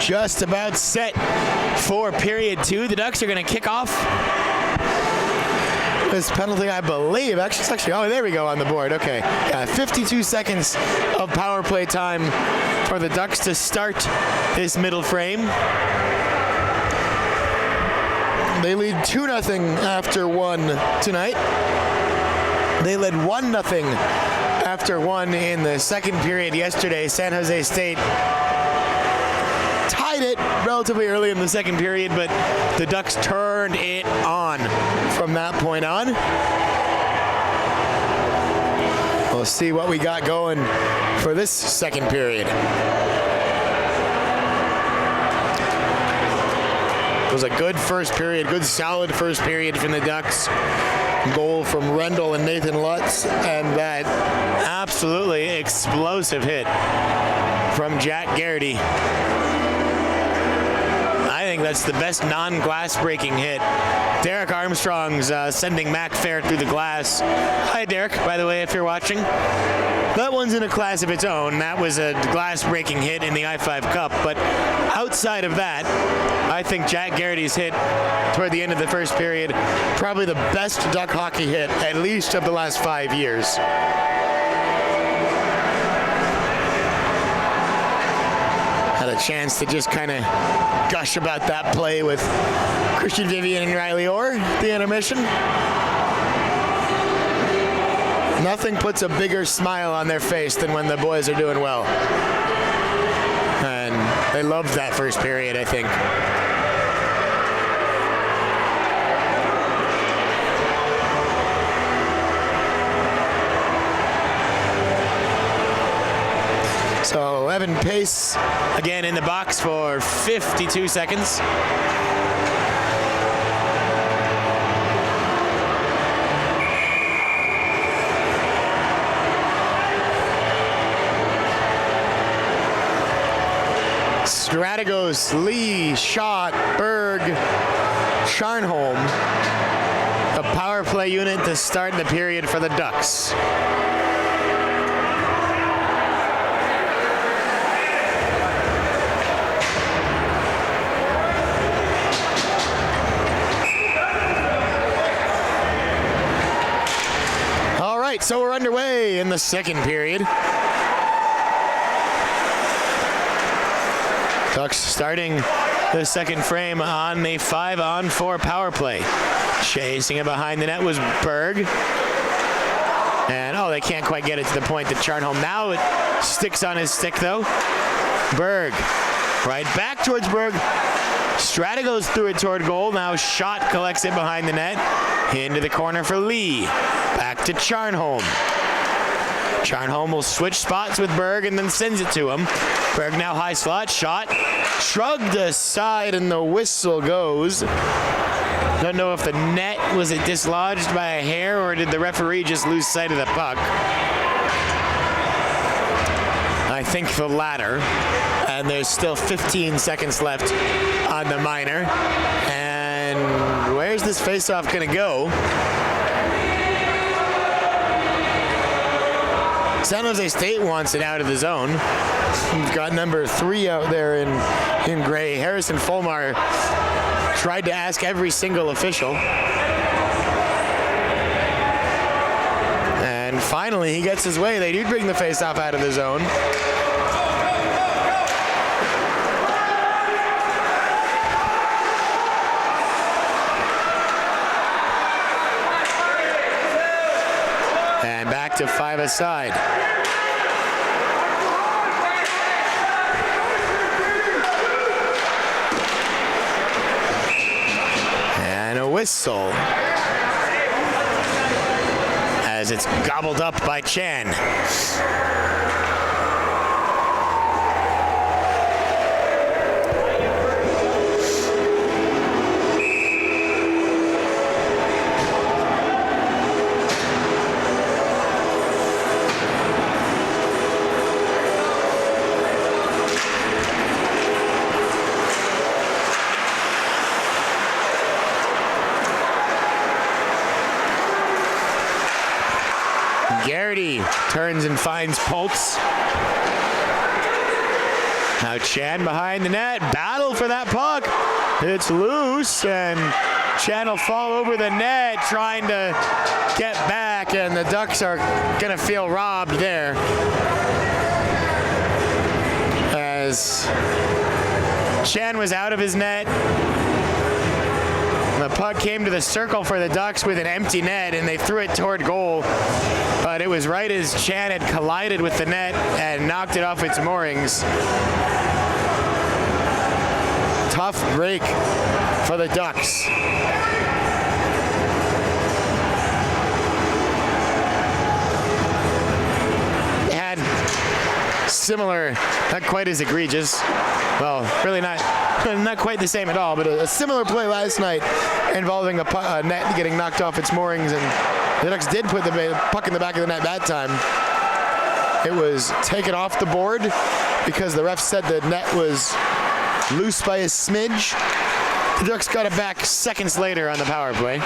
just about set for period 2. The Ducks are going to kick off this penalty, I believe. Actually, oh, there we go on the board. Okay. 52 seconds of power play time for the Ducks to start this middle frame. They lead 2-0 after 1 tonight. They led 1-0 after 1 in the second period yesterday. San Jose State tied it relatively early in the second period, but the Ducks turned it on from that point on. We'll see what we got going for this second period. It was a good first period, good solid first period from the Ducks. Goal from Rendell and Nathan Lutz, and that absolutely explosive hit from Jack Garrity. I think that's the best non-glass breaking hit. Derek Armstrong's sending Mac Fair through the glass. Hi, Derek, by the way, if you're watching. That one's in a class of its own. That was a glass-breaking hit in the I-5 Cup. But outside of that, I think Jack Garrity's hit toward the end of the first period, probably the best Duck hockey hit, at least of the last 5 years. Had a chance to just kind of gush about that play with Christian Vivian and Riley Orr at the intermission. Nothing puts a bigger smile on their face than when the boys are doing well. And they loved that first period, I think. So Evan Pace again in the box for 52 seconds. Strategos, Lee, Schott, Berg, Sharnholm. A power play unit to start the period for the Ducks. All right, so we're underway in the second period. Ducks starting the second frame on a 5-on-4 power play. Chasing it behind the net was Berg. And, oh, they can't quite get it to the point that Sharnholm. Now it sticks on his stick, though. Berg, right back towards Berg. Strategos threw it toward goal. Now Schott collects it behind the net. Into the corner for Lee. Back to Sharnholm. Sharnholm will switch spots with Berg and then sends it to him. Berg now high slot. Schott shrugged aside and the whistle goes. Don't know if the net, was it dislodged by a hair or did the referee just lose sight of the puck? I think the latter. And there's still 15 seconds left on the minor. And where's this faceoff going to go? San Jose State wants it out of the zone. We've got number 3 out there in gray. Harrison Fulmar tried to ask every single official. And finally, he gets his way. They do bring the faceoff out of the zone. And back to 5 aside. And a whistle as it's gobbled up by Chan. Garrity turns and finds Poltz. Now Chan behind the net, battle for that puck. It's loose, and Chan will fall over the net trying to get back, and the Ducks are gonna feel robbed there. As Chan was out of his net. The puck came to the circle for the Ducks with an empty net, and they threw it toward goal. But it was right as Chan had collided with the net and knocked it off its moorings. Tough break for the Ducks. Had similar, not quite as egregious, well, really not quite the same at all, but a similar play last night involving a net getting knocked off its moorings, and the Ducks did put the puck in the back of the net that time. It was taken off the board because the ref said the net was loose by a smidge. The Ducks got it back seconds later on the power play.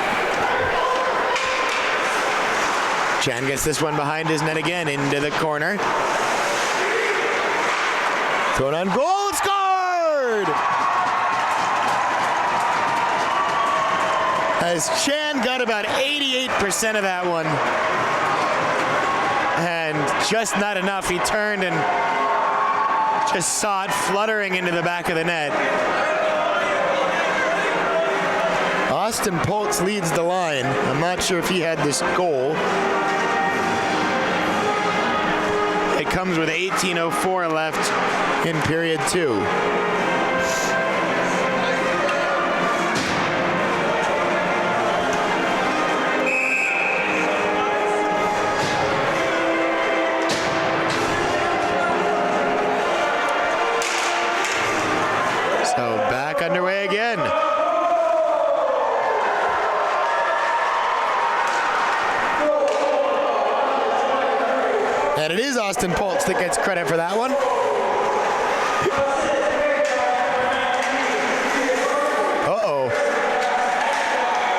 Chan gets this one behind his net again into the corner. Thrown on goal, it's scored! As Chan got about 88% of that one. And just not enough. He turned and just saw it fluttering into the back of the net. Austin Poltz leads the line. I'm not sure if he had this goal. It comes with 18:04 left in period 2. So back underway again. And it is Austin Poltz that gets credit for that one. Uh-oh.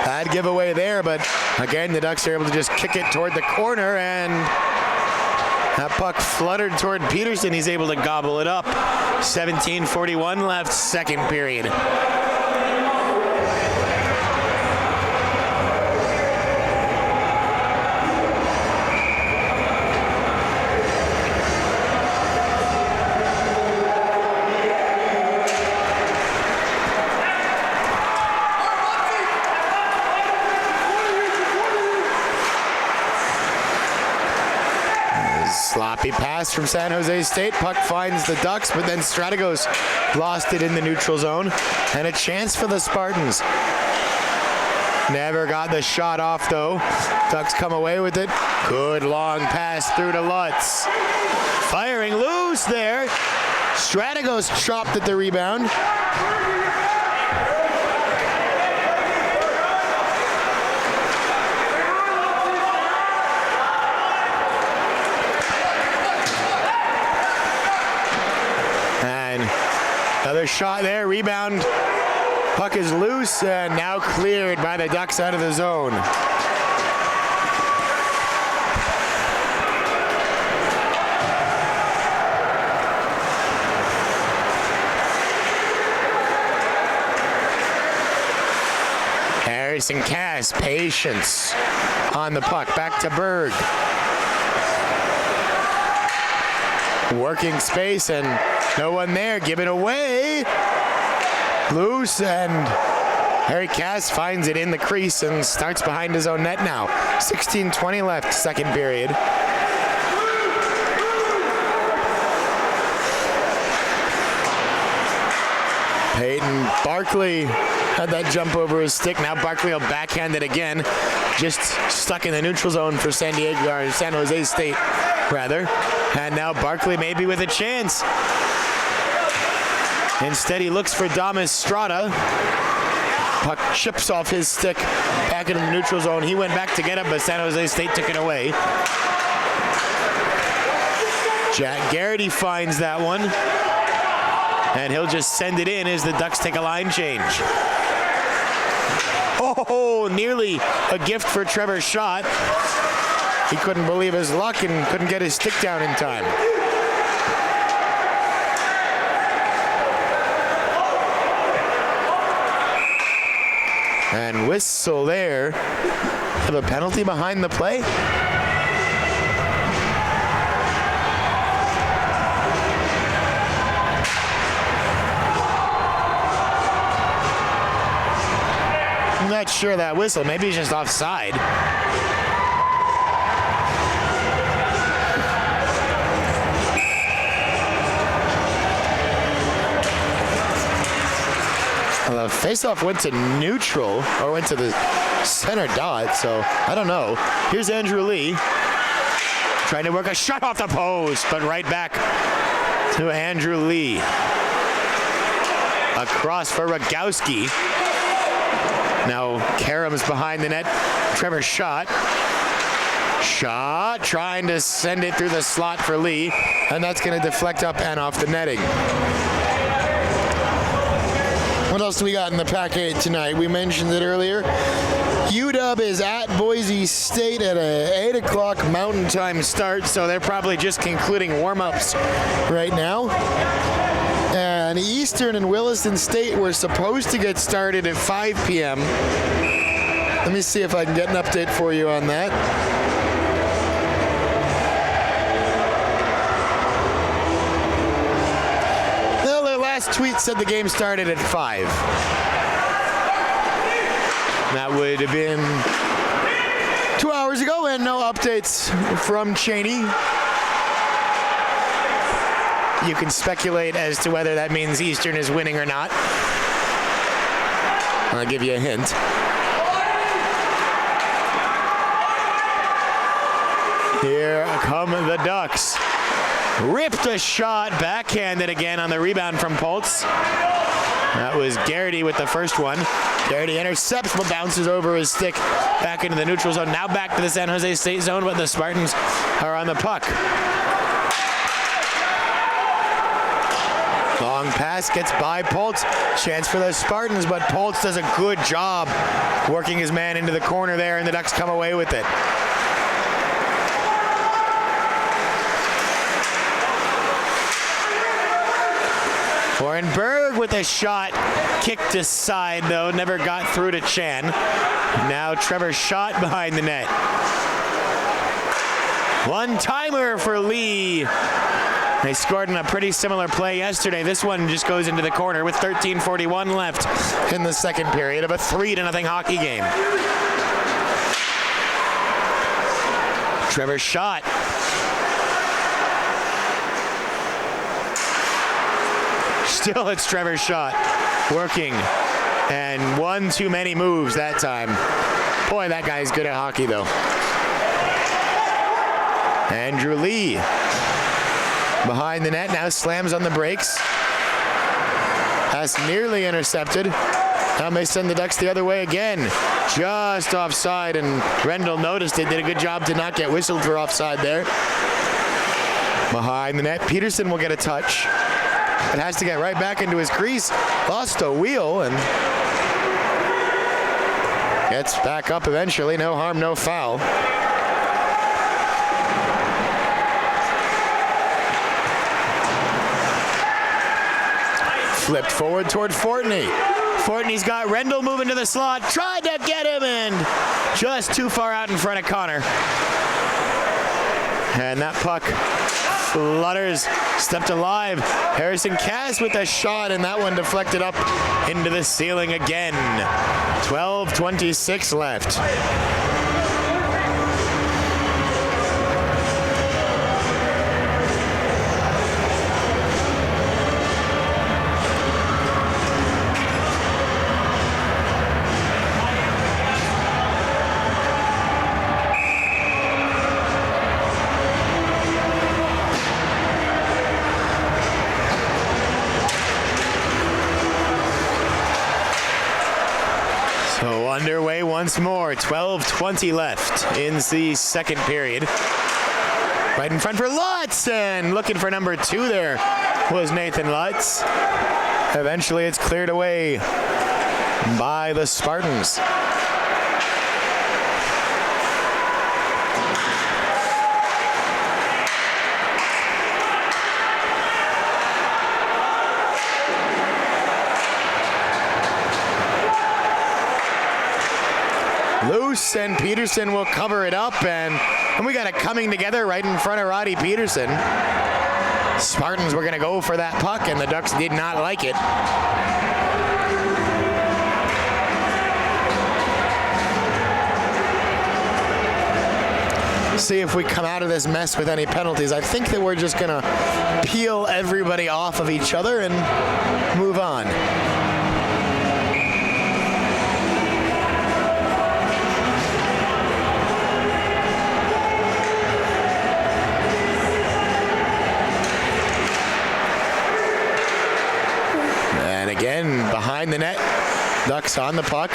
Bad giveaway there, but again, the Ducks are able to just kick it toward the corner, and that puck fluttered toward Peterson. He's able to gobble it up. 17:41 left, second period. Sloppy pass from San Jose State. Puck finds the Ducks, but then Strategos lost it in the neutral zone. And a chance for the Spartans. Never got the shot off, though. Ducks come away with it. Good long pass through to Lutz. Firing loose there. Strategos chopped at the rebound. Another shot there, rebound. Puck is loose and now cleared by the Ducks out of the zone. Harrison Cass, patience on the puck. Back to Berg. Working space and no one there. Give it away. Loose, and Harry Cass finds it in the crease and starts behind his own net now. 16:20 left, second period. Peyton Barkley had that jump over his stick. Now Barkley will backhand it again. Just stuck in the neutral zone for San Jose State, rather. And now Barkley maybe with a chance. Instead, he looks for Damas Strada. Puck chips off his stick back into the neutral zone. He went back to get it, but San Jose State took it away. Jack Garrity finds that one. And he'll just send it in as the Ducks take a line change. Oh, nearly a gift for Trevor's shot. He couldn't believe his luck and couldn't get his stick down in time. And whistle there. Have a penalty behind the play. I'm not sure of that whistle. Maybe he's just offside. The faceoff went to neutral, or went to the center dot, so I don't know. Here's Andrew Lee trying to work a shot off the post, but right back to Andrew Lee. Across for Rogowski. Now Karam's behind the net. Trevor shot, trying to send it through the slot for Lee, and that's going to deflect up and off the netting. What else do we got in the Pac 8 tonight? We mentioned it earlier. UW is at Boise State at a 8 o'clock Mountain Time start, so they're probably just concluding warm-ups right now. And Eastern and Williston State were supposed to get started at 5 p.m. Let me see if I can get an update for you on that. Tweet said the game started at 5. That would have been 2 hours ago, and no updates from Cheney. You can speculate as to whether that means Eastern is winning or not. I'll give you a hint. Here come the Ducks. Ripped a shot, backhanded again on the rebound from Poltz. That was Garrity with the first one. Garrity intercepts, but bounces over his stick back into the neutral zone. Now back to the San Jose State zone, but the Spartans are on the puck. Long pass gets by Poltz. Chance for the Spartans, but Poltz does a good job working his man into the corner there, and the Ducks come away with it. Berger with a shot, kicked aside though, never got through to Chan. Now Trevor shot behind the net. One-timer for Lee. They scored in a pretty similar play yesterday. This one just goes into the corner with 13:41 left in the second period of a 3-0 hockey game. Trevor shot. Still, it's Trevor's shot, working, and one too many moves that time. Boy, that guy's good at hockey, though. Andrew Lee behind the net, now slams on the brakes. Pass nearly intercepted. Now may send the Ducks the other way again. Just offside, and Rendell noticed it, did a good job to not get whistled for offside there. Behind the net, Peterson will get a touch. But has to get right back into his crease. Lost a wheel and gets back up eventually. No harm, no foul. Flipped forward toward Courtney. Courtney's got Rendell moving to the slot. Tried to get him in. Just too far out in front of Connor. And that puck flutters, stepped alive. Harrison Cass with a shot, and that one deflected up into the ceiling again. 12:26 left. Underway once more, 12:20 left in the second period. Right in front for Lutz, and looking for number 2 there was Nathan Lutz. Eventually it's cleared away by the Spartans. loose, and Peterson will cover it up, and we got it coming together right in front of Roddy Peterson. Spartans were going to go for that puck, and the Ducks did not like it. See if we come out of this mess with any penalties. I think that we're just gonna peel everybody off of each other and move on. And again, behind the net, Ducks on the puck.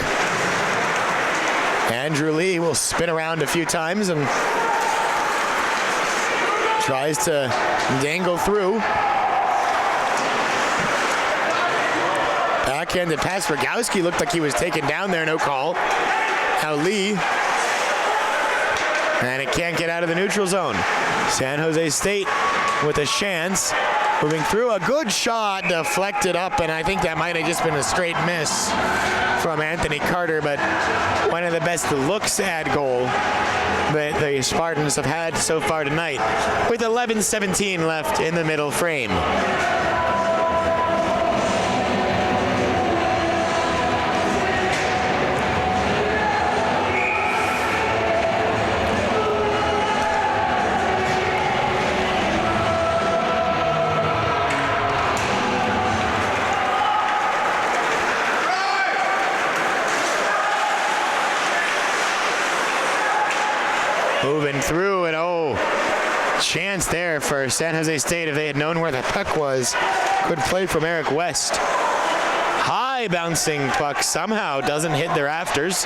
Andrew Lee will spin around a few times and tries to dangle through. Backhanded pass. Rogowski looked like he was taken down there, no call. Now Lee. And it can't get out of the neutral zone. San Jose State with a chance. Moving through, a good shot, deflected up, and I think that might have just been a straight miss from Anthony Carter, but one of the best looks at goal that the Spartans have had so far tonight, with 11:17 left in the middle frame. Moving through, and chance there for San Jose State if they had known where the puck was. Good play from Eric West. High bouncing puck somehow doesn't hit the rafters.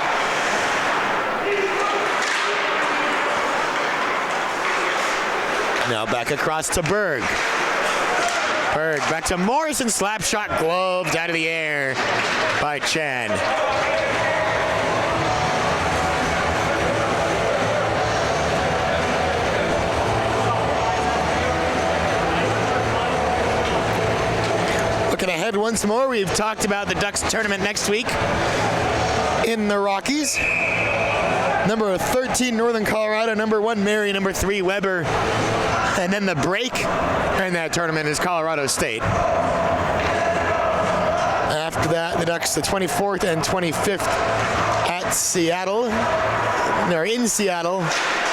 Now back across to Berg. Berg back to Morrison, slap shot gloved out of the air by Chan. Looking ahead once more, we've talked about the Ducks tournament next week in the Rockies. Number 13, Northern Colorado. Number 1, Mary. Number 3, Weber. And then the break in that tournament is Colorado State. After that, the Ducks, the 24th and 25th at Seattle. They're in Seattle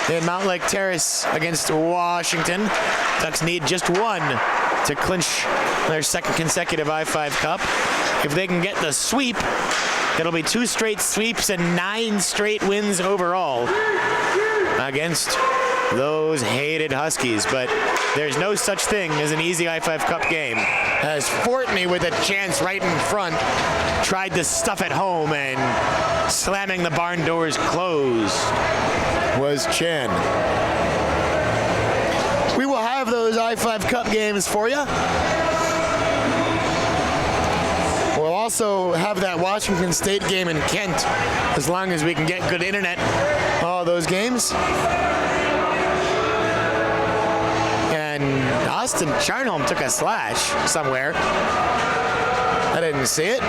in Mount Lake Terrace against Washington. Ducks need just one to clinch their second consecutive I-5 Cup. If they can get the sweep, it'll be 2 straight sweeps and 9 straight wins overall against those hated Huskies. But there's no such thing as an easy I-5 Cup game, as Courtney, with a chance right in front, tried to stuff it home, and slamming the barn doors closed was Chen. We will have those I-5 Cup games for you. We'll also have that Washington State game in Kent, as long as we can get good internet. All those games. And Austin Charnholm took a slash somewhere. I didn't see it.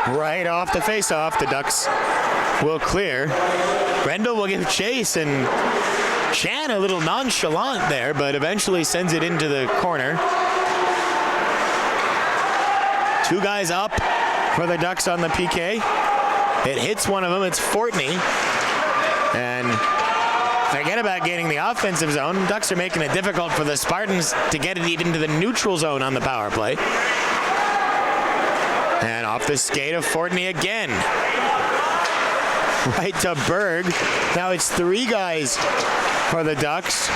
Right off the face-off, the Ducks will clear. Rendell will give chase, and Chan a little nonchalant there, but eventually sends it into the corner. 2 guys up for the Ducks on the PK. It hits one of them. It's Fortney. And forget about gaining the offensive zone. Ducks are making it difficult for the Spartans to get it even to the neutral zone on the power play. And off the skate of Fortney again. Right to Berg. Now it's 3 guys for the Ducks.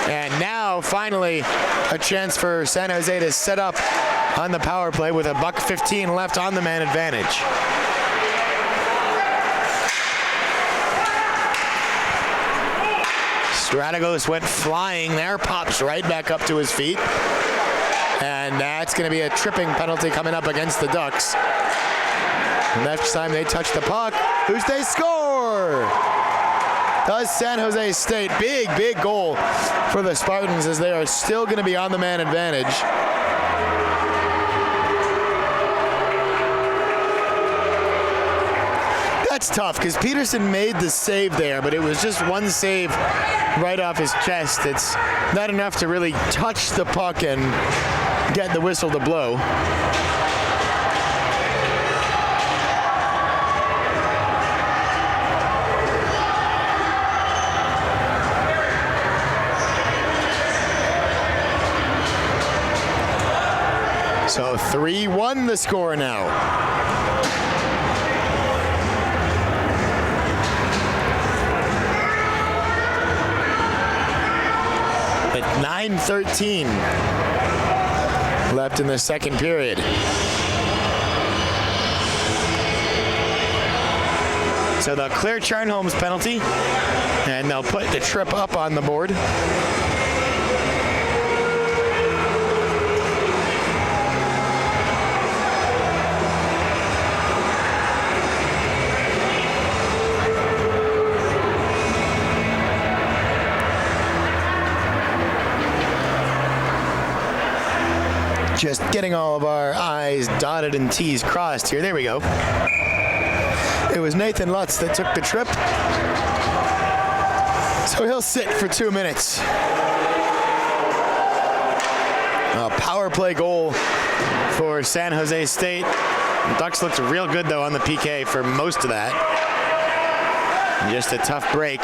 And now finally a chance for San Jose to set up on the power play with a $1:15 left on the man advantage. Straddle went flying there, pops right back up to his feet. And that's going to be a tripping penalty coming up against the Ducks. Next time they touch the puck, who's they score? Does San Jose State. Big goal for the Spartans as they are still going to be on the man advantage. That's tough because Peterson made the save there, but it was just one save right off his chest. It's not enough to really touch the puck and get the whistle to blow. So 3-1 the score now. With 9:13 left in the second period. So they'll clear Charnholm's penalty, and they'll put the trip up on the board. Just getting all of our I's dotted and T's crossed here. There we go. It was Nathan Lutz that took the trip. So he'll sit for 2 minutes. A power play goal for San Jose State. The Ducks looked real good, though, on the PK for most of that. Just a tough break.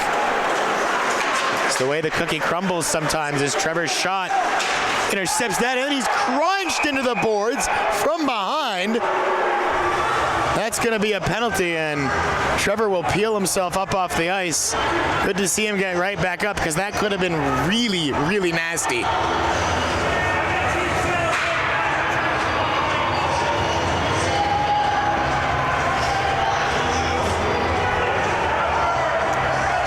It's the way the cookie crumbles sometimes as Trevor's shot intercepts that, and he's crunched into the boards from behind. That's going to be a penalty, and Trevor will peel himself up off the ice. Good to see him get right back up because that could have been really, really nasty.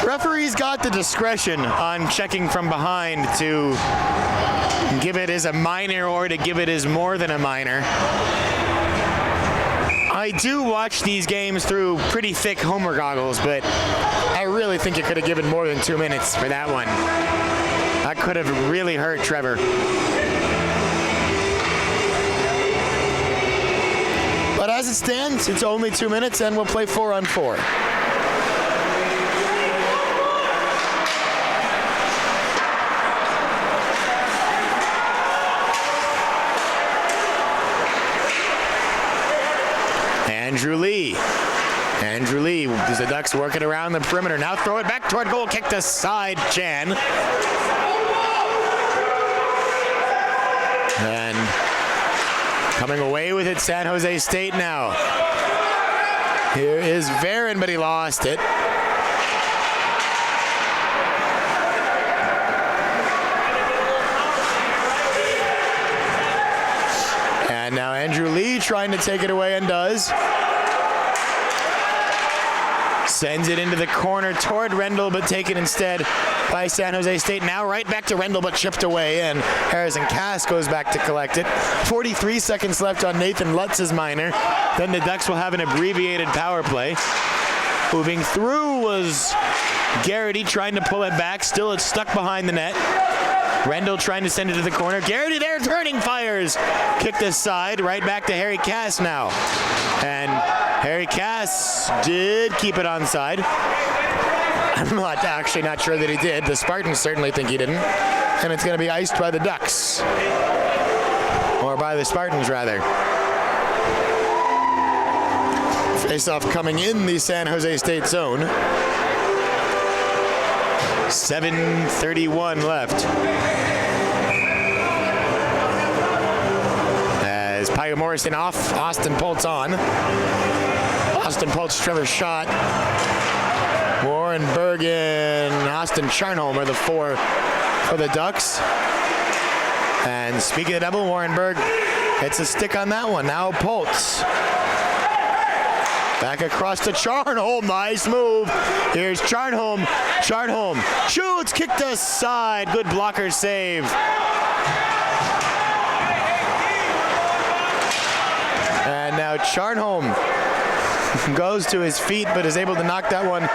Referees got the discretion on checking from behind to give it as a minor or to give it as more than a minor. I do watch these games through pretty thick Homer goggles, but I really think it could have given more than 2 minutes for that one. That could have really hurt Trevor. But as it stands, it's only 2 minutes, and we'll play 4-on-4. Andrew Lee, as the Ducks work it around the perimeter. Now throw it back toward goal, kicked aside, Chan. And coming away with it, San Jose State now. Here is Varon, but he lost it. And now Andrew Lee trying to take it away and does. Sends it into the corner toward Rendell, but taken instead by San Jose State. Now right back to Rendell, but chipped away, and Harrison Cass goes back to collect it. 43 seconds left on Nathan Lutz's minor. Then the Ducks will have an abbreviated power play. Moving through was Garrity trying to pull it back. Still it's stuck behind the net. Rendell trying to send it to the corner. Garrity there, turning, fires. Kicked aside, right back to Harry Cass now. And Harry Cass did keep it onside. I'm actually not sure that he did. The Spartans certainly think he didn't. And it's going to be iced by the Ducks. Or by the Spartans, rather. Face-off coming in the San Jose State zone. 7:31 left. As Pio Morrison off, Austin Poltz on. Austin Poltz, Trevor's shot. Warren Berger and Austin Charnholm are the four for the Ducks. And speaking of double, Warren Berg hits a stick on that one. Now Poltz. Back across to Charnholm. Nice move. Here's Charnholm. Charnholm shoots, kicked aside. Good blocker save. And now Charnholm goes to his feet, but is able to knock that one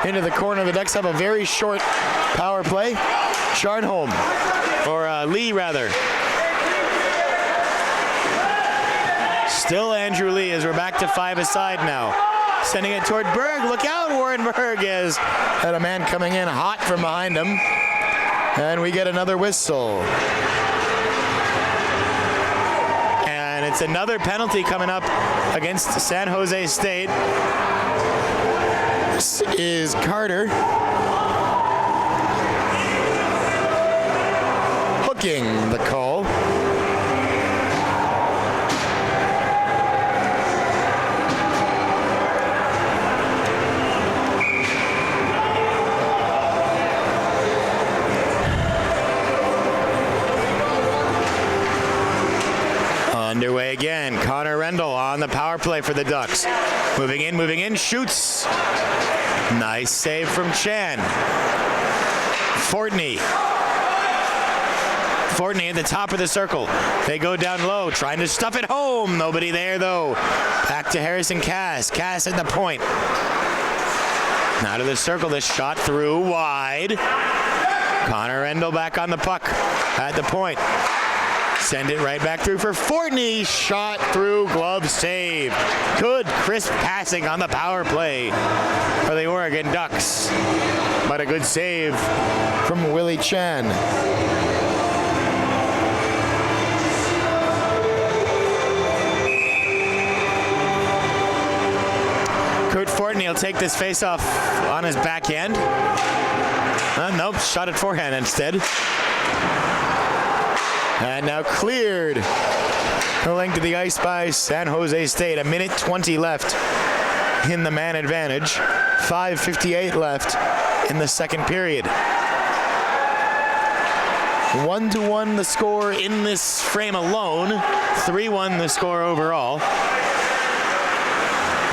into the corner. The Ducks have a very short power play. Charnholm, or Lee rather. Still Andrew Lee as we're back to 5 aside now. Sending it toward Berg. Look out, Warren Berg has had a man coming in hot from behind him. And we get another whistle. And it's another penalty coming up against San Jose State. This is Carter. Hooking the call. Underway again. Connor Rendell on the power play for the Ducks. Moving in, shoots. Nice save from Chan. Courtney at the top of the circle. They go down low, trying to stuff it home. Nobody there, though. Back to Harrison Cass. Cass at the point. Out of the circle, this shot through wide. Connor Rendell back on the puck at the point. Send it right back through for Courtney. Shot through, glove save. Good crisp passing on the power play for the Oregon Ducks. But a good save from Willie Chan. Kurt Courtney will take this face-off on his backhand. Nope, shot it forehand instead. And now cleared the length of the ice by San Jose State. 1:20 left in the man advantage. 5:58 left in the second period. 1-1 the score in this frame alone. 3-1 the score overall.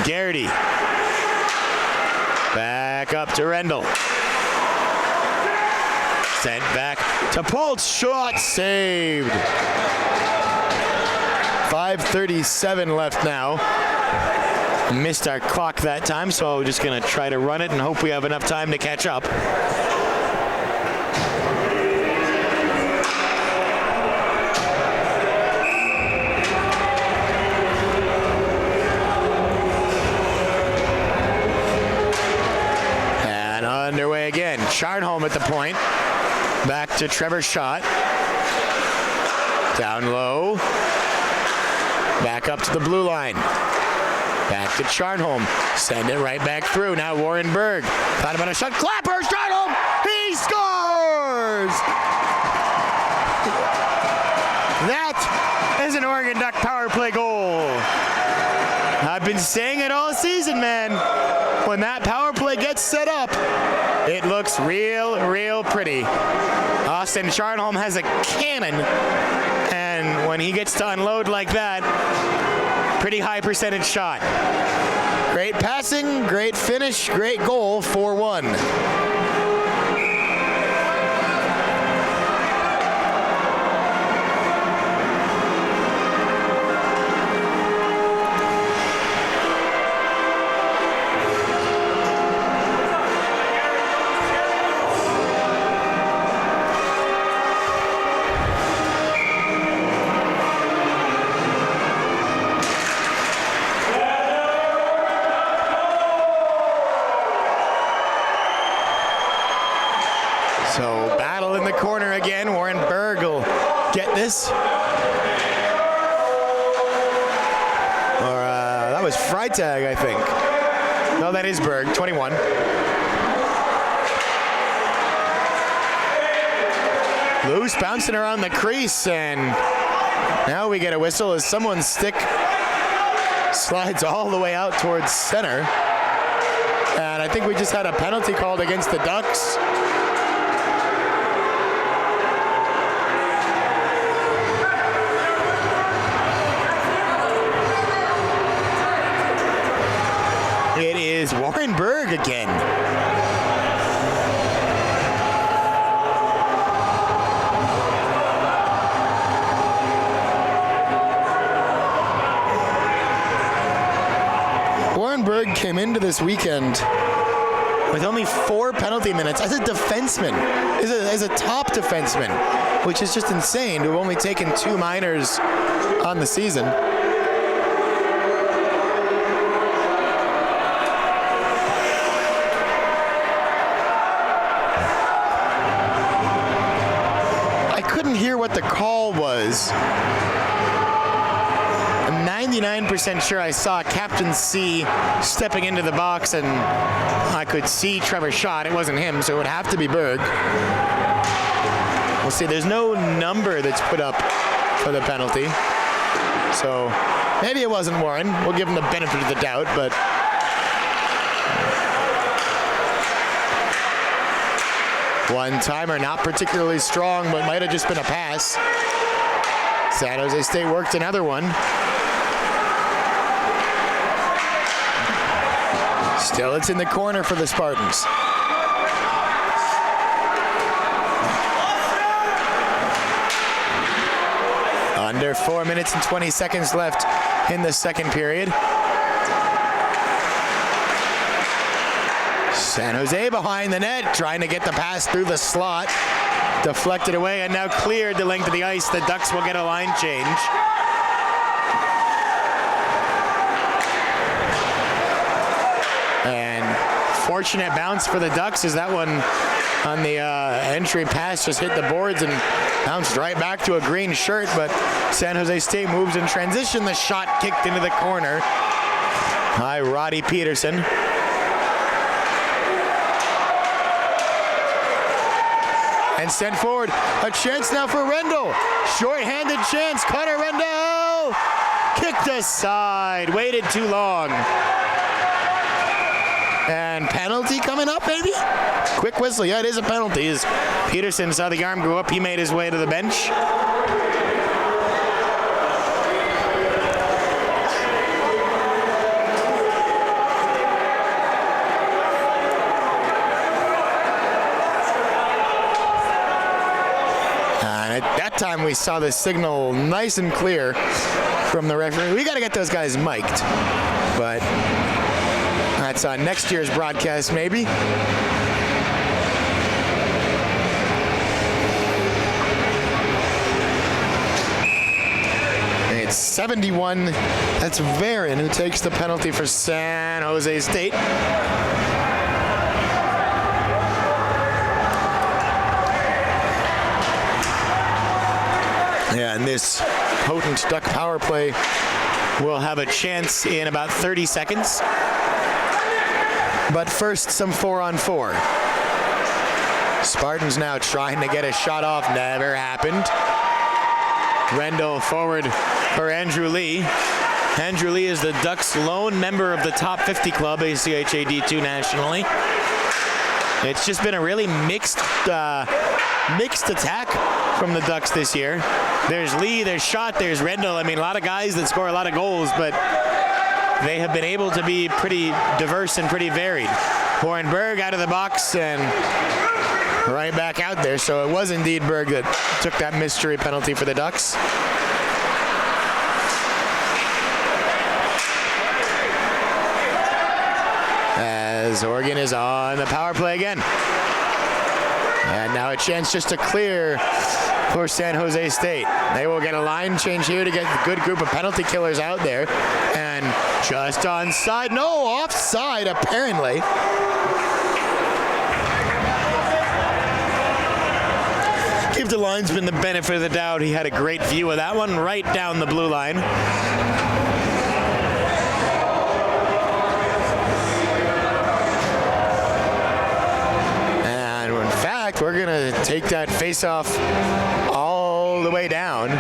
Garrity. Back up to Rendell. Sent back to Poltz. Shot saved. 5:37 left now. Missed our clock that time, so we're just going to try to run it and hope we have enough time to catch up. And underway again. Charnholm at the point. Back to Trevor's shot. Down low. Back up to the blue line. Back to Charnholm. Send it right back through. Now Warren Berg. Thought about a shot. Clapper! Charnholm! He scores! That is an Oregon Duck power play goal. I've been saying it all season, man. When that power play gets set up, it looks real pretty. Austin Charnholm has a cannon, and when he gets to unload like that, pretty high percentage shot. Great passing, great finish, great goal, 4-1. So battle in the corner again. Warren Berg will get this. Or that was Freitag, I think. No, that is Berg, 21. Loose, bouncing around the crease, and now we get a whistle as someone's stick slides all the way out towards center. And I think we just had a penalty called against the Ducks. It is Warren Berg again. came into this weekend with only 4 penalty minutes as a defenseman, as a top defenseman, which is just insane to have only taken 2 minors on the season. I couldn't hear what the call was. I'm 99% sure I saw Captain C stepping into the box, and I could see Trevor shot. It wasn't him, so it would have to be Berg. We'll see. There's no number that's put up for the penalty, so maybe it wasn't Warren. We'll give him the benefit of the doubt, but one-timer, not particularly strong, but might have just been a pass. San Jose State worked another one. Still, it's in the corner for the Spartans. Under 4 minutes and 20 seconds left in the second period. San Jose behind the net, trying to get the pass through the slot. Deflected away and now cleared the length of the ice. The Ducks will get a line change. And fortunate bounce for the Ducks as that one on the entry pass just hit the boards and bounced right back to a green shirt, but San Jose State moves in transition. The shot kicked into the corner by Roddy Peterson. And sent forward. A chance now for Rendell. Short-handed chance. Connor Rendell kicked aside. Waited too long. And penalty coming up, maybe? Quick whistle. Yeah, it is a penalty. As Peterson saw the arm go up, he made his way to the bench. And at that time, we saw the signal nice and clear from the referee. We got to get those guys mic'd. But that's on next year's broadcast, maybe. It's 71. That's Varon who takes the penalty for San Jose State. Yeah, and this potent Duck power play will have a chance in about 30 seconds. But first, some 4-on-4. Spartans now trying to get a shot off. Never happened. Rendell forward for Andrew Lee. Andrew Lee is the Ducks' lone member of the top 50 club, ACHA D2 nationally. It's just been a really mixed attack from the Ducks this year. There's Lee, there's Schott, there's Rendell. I mean, a lot of guys that score a lot of goals, but they have been able to be pretty diverse and pretty varied. Warren Berg out of the box and right back out there. So it was indeed Berg that took that mystery penalty for the Ducks. As Oregon is on the power play again. And now a chance just to clear for San Jose State. They will get a line change here to get a good group of penalty killers out there. And just onside, no, offside apparently. Give the linesman the benefit of the doubt. He had a great view of that one right down the blue line. We're gonna take that face-off all the way down.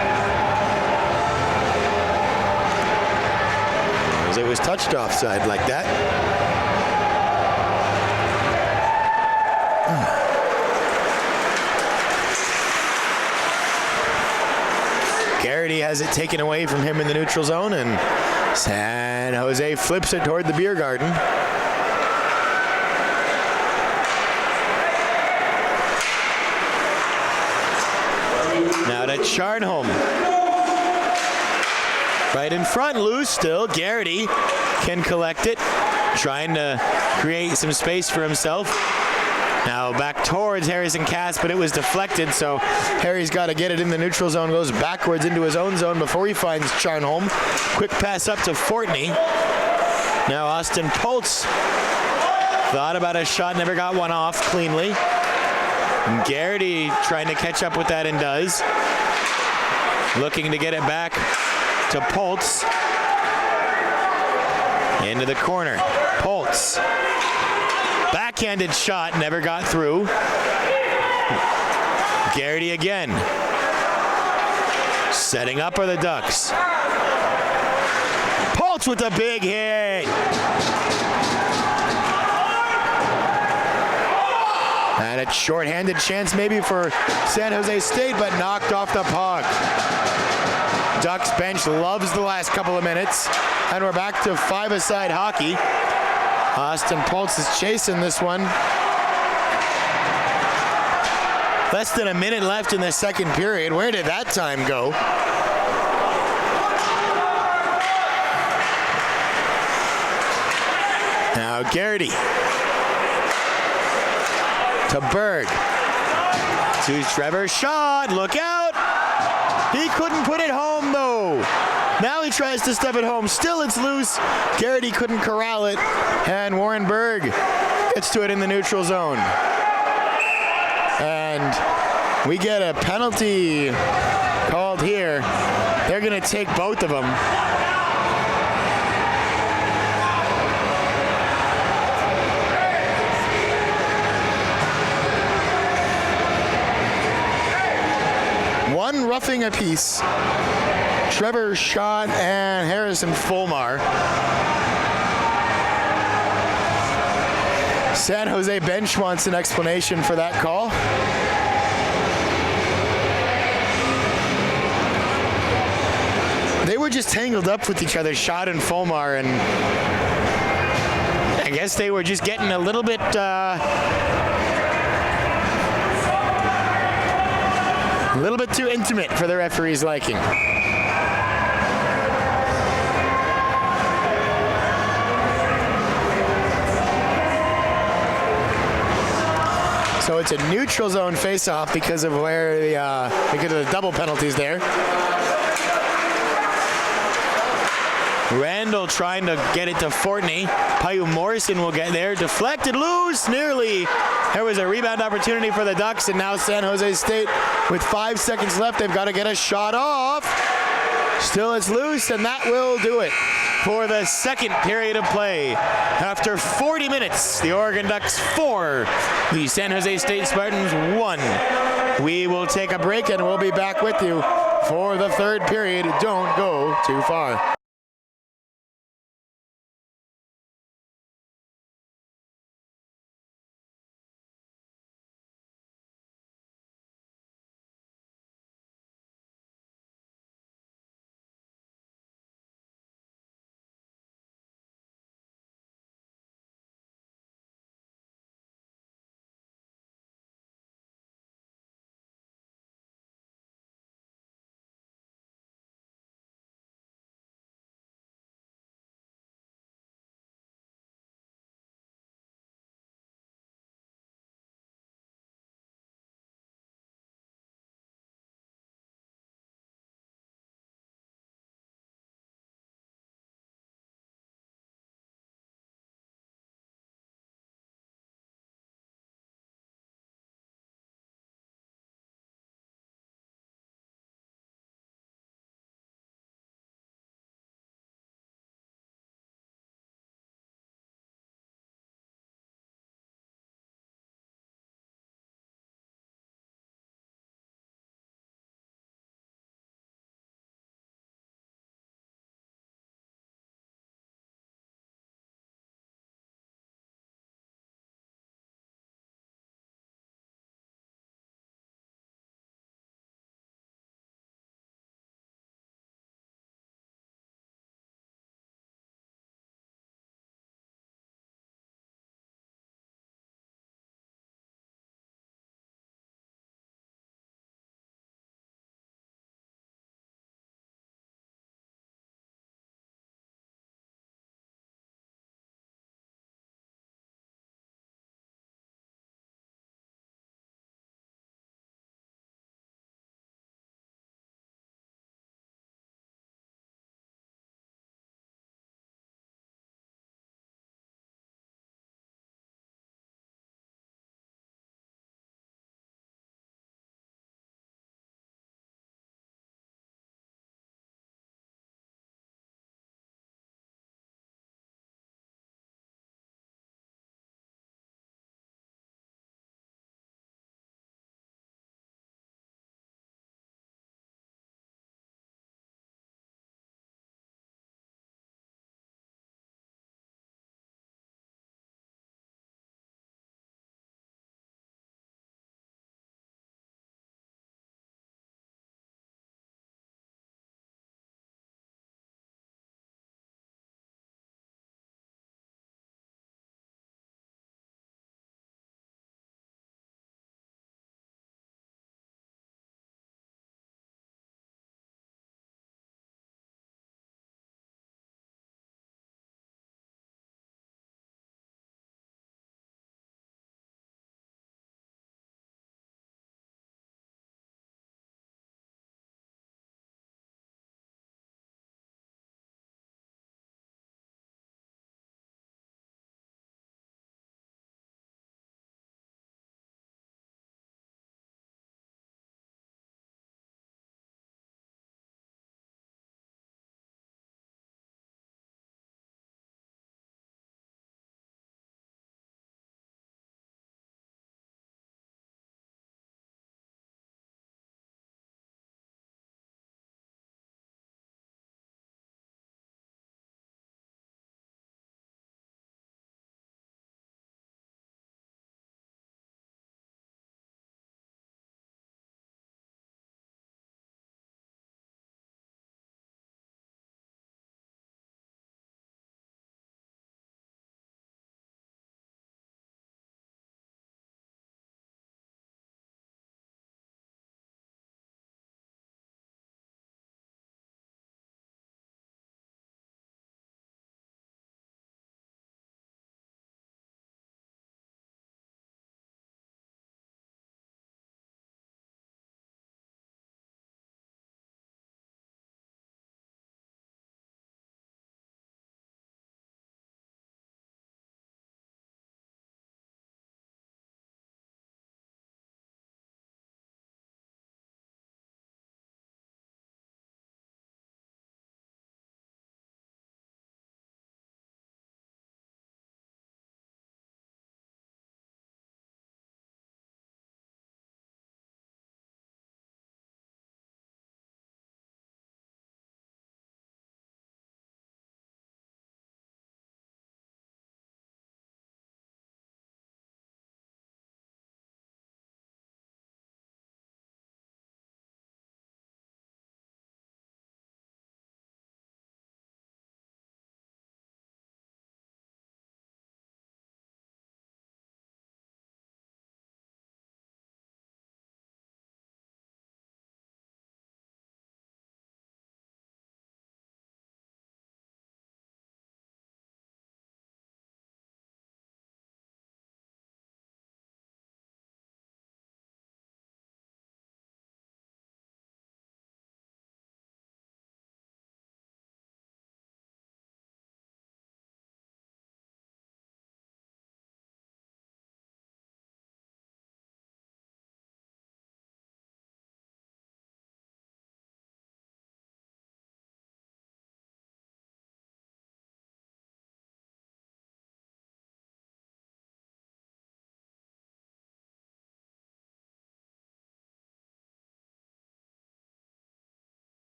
As it was touched offside like that. Garrity has it taken away from him in the neutral zone, and San Jose flips it toward the beer garden. Now to Sharn. Right in front, loose still. Garrity can collect it. trying to create some space for himself. Now back towards Harrison Cass, but it was deflected, so Harry's got to get it in the neutral zone, goes backwards into his own zone before he finds Sharn. Quick pass up to Courtney. Now Austin Poltz thought about a shot, never got one off cleanly. And Garrity trying to catch up with that and does. Looking to get it back to Poltz. Into the corner. Poltz. Backhanded shot, never got through. Garrity again. Setting up are the Ducks. Poltz with a big hit. And a shorthanded chance maybe for San Jose State, but knocked off the puck. Ducks bench loves the last couple of minutes, and we're back to five-a-side hockey. Austin Poltz is chasing this one. Less than a minute left in the second period. Where did that time go? Now Garrity to Berg. To Trevor, shot, look out! He couldn't put it home though. Now he tries to step it home. Still it's loose. Garrity couldn't corral it. And Warren Berg gets to it in the neutral zone. And we get a penalty called here. They're going to take both of them. One roughing apiece. Trevor Schott and Harrison Fulmar. San Jose bench wants an explanation for that call. They were just tangled up with each other, Schott and Fulmar, and I guess they were just getting a little bit too intimate for the referee's liking. So it's a neutral zone face-off because of where because of the double penalties there. Rendell trying to get it to Courtney. Payu Morrison will get there. Deflected, loose, nearly. There was a rebound opportunity for the Ducks, and now San Jose State, with 5 seconds left, they've got to get a shot off. Still it's loose, and that will do it for the second period of play. After 40 minutes, the Oregon Ducks 4, the San Jose State Spartans 1. We will take a break, and we'll be back with you for the third period. Don't go too far.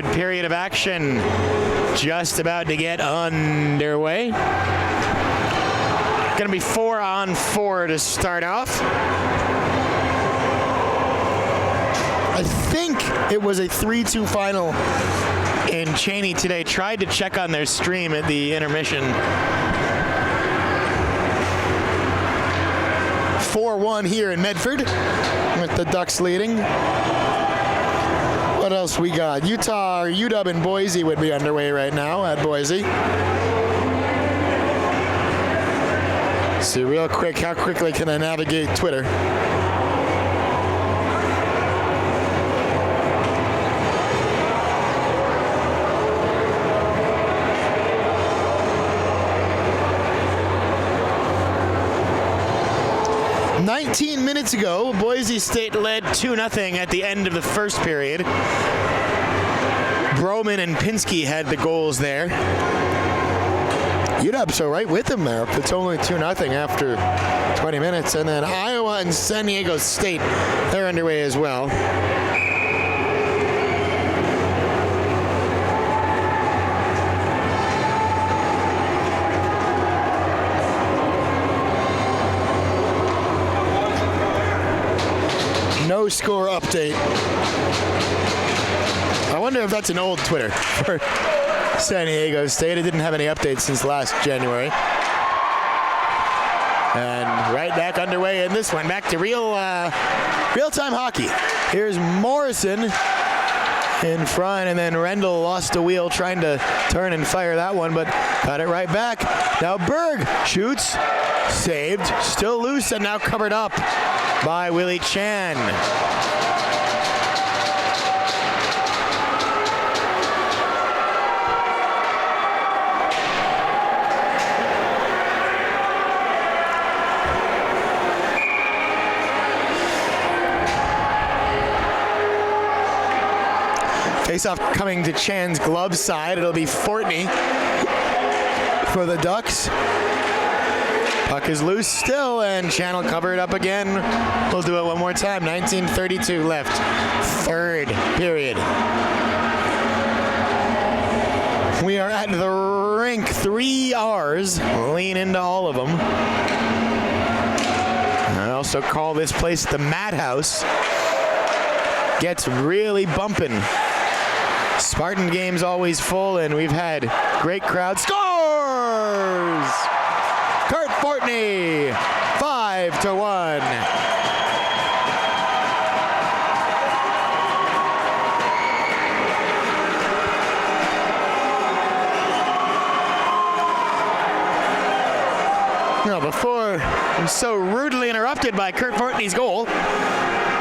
third period of action just about to get underway. Gonna be 4-on-4 to start off. I think it was a 3-2 final in Cheney today. Tried to check on their stream at the intermission. 4-1 here in Medford with the Ducks leading. What else we got? Utah or UW and Boise would be underway right now at Boise. See real quick, how quickly can I navigate Twitter? Minutes ago, Boise State led 2-0 at the end of the first period. Broman and Pinsky had the goals there. UW's so right with them there. It's only 2-0 after 20 minutes. And then Iowa and San Diego State, they're underway as well. No score update. I wonder if that's an old Twitter for San Diego State. It didn't have any updates since last January. And right back underway in this one. Back to real-time hockey. Here's Morrison in front, and then Rendell lost a wheel trying to turn and fire that one, but got it right back. Now Berg shoots, saved, still loose, and now covered up by Willie Chan. Face-off coming to Chan's glove side. It'll be Courtney for the Ducks. Puck is loose still, and Chan will cover it up again. We'll do it one more time. 19:32 left. Third period. We are at the rink. 3 R's. Lean into all of them. I also call this place the Madhouse. Gets really bumping. Spartan game's always full, and we've had great crowds. Scores! Courtney, 5-1. Now, before I'm so rudely interrupted by Kurt Courtney's goal,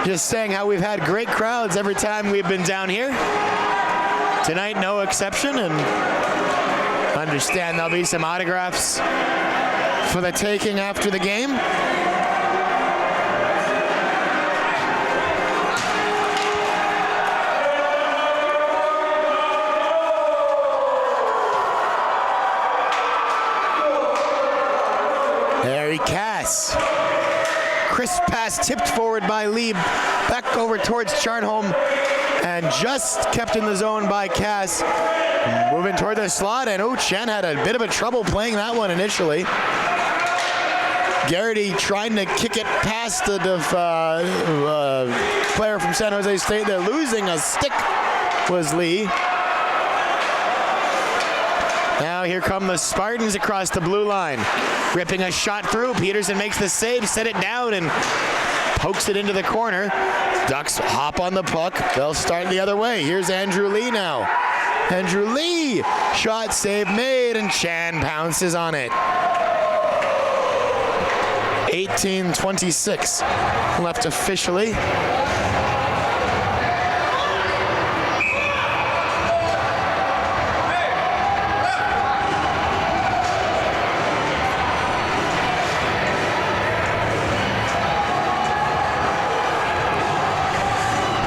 just saying how we've had great crowds every time we've been down here. Tonight, no exception, and understand there'll be some autographs for the taking after the game. Harry Cass. Crisp pass tipped forward by Lieb. Back over towards Charnholm, and just kept in the zone by Cass. Moving toward the slot, and Chen had a bit of a trouble playing that one initially. Garrity trying to kick it past the player from San Jose State. They're losing a stick, was Lee. Now here come the Spartans across the blue line. Ripping a shot through. Peterson makes the save, set it down, and pokes it into the corner. Ducks hop on the puck. They'll start the other way. Here's Andrew Lee now. Andrew Lee, shot save made, and Chan pounces on it. 18:26 left officially.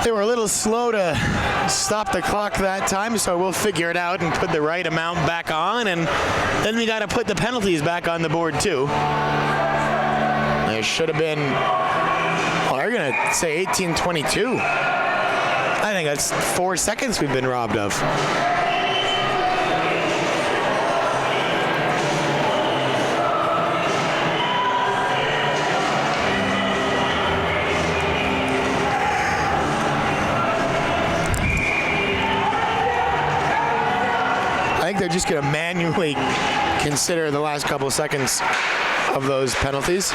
They were a little slow to stop the clock that time, so we'll figure it out and put the right amount back on, and then we got to put the penalties back on the board too. There should have been, well, they're going to say 18:22. I think that's 4 seconds we've been robbed of. I think they're just going to manually consider the last couple of seconds of those penalties.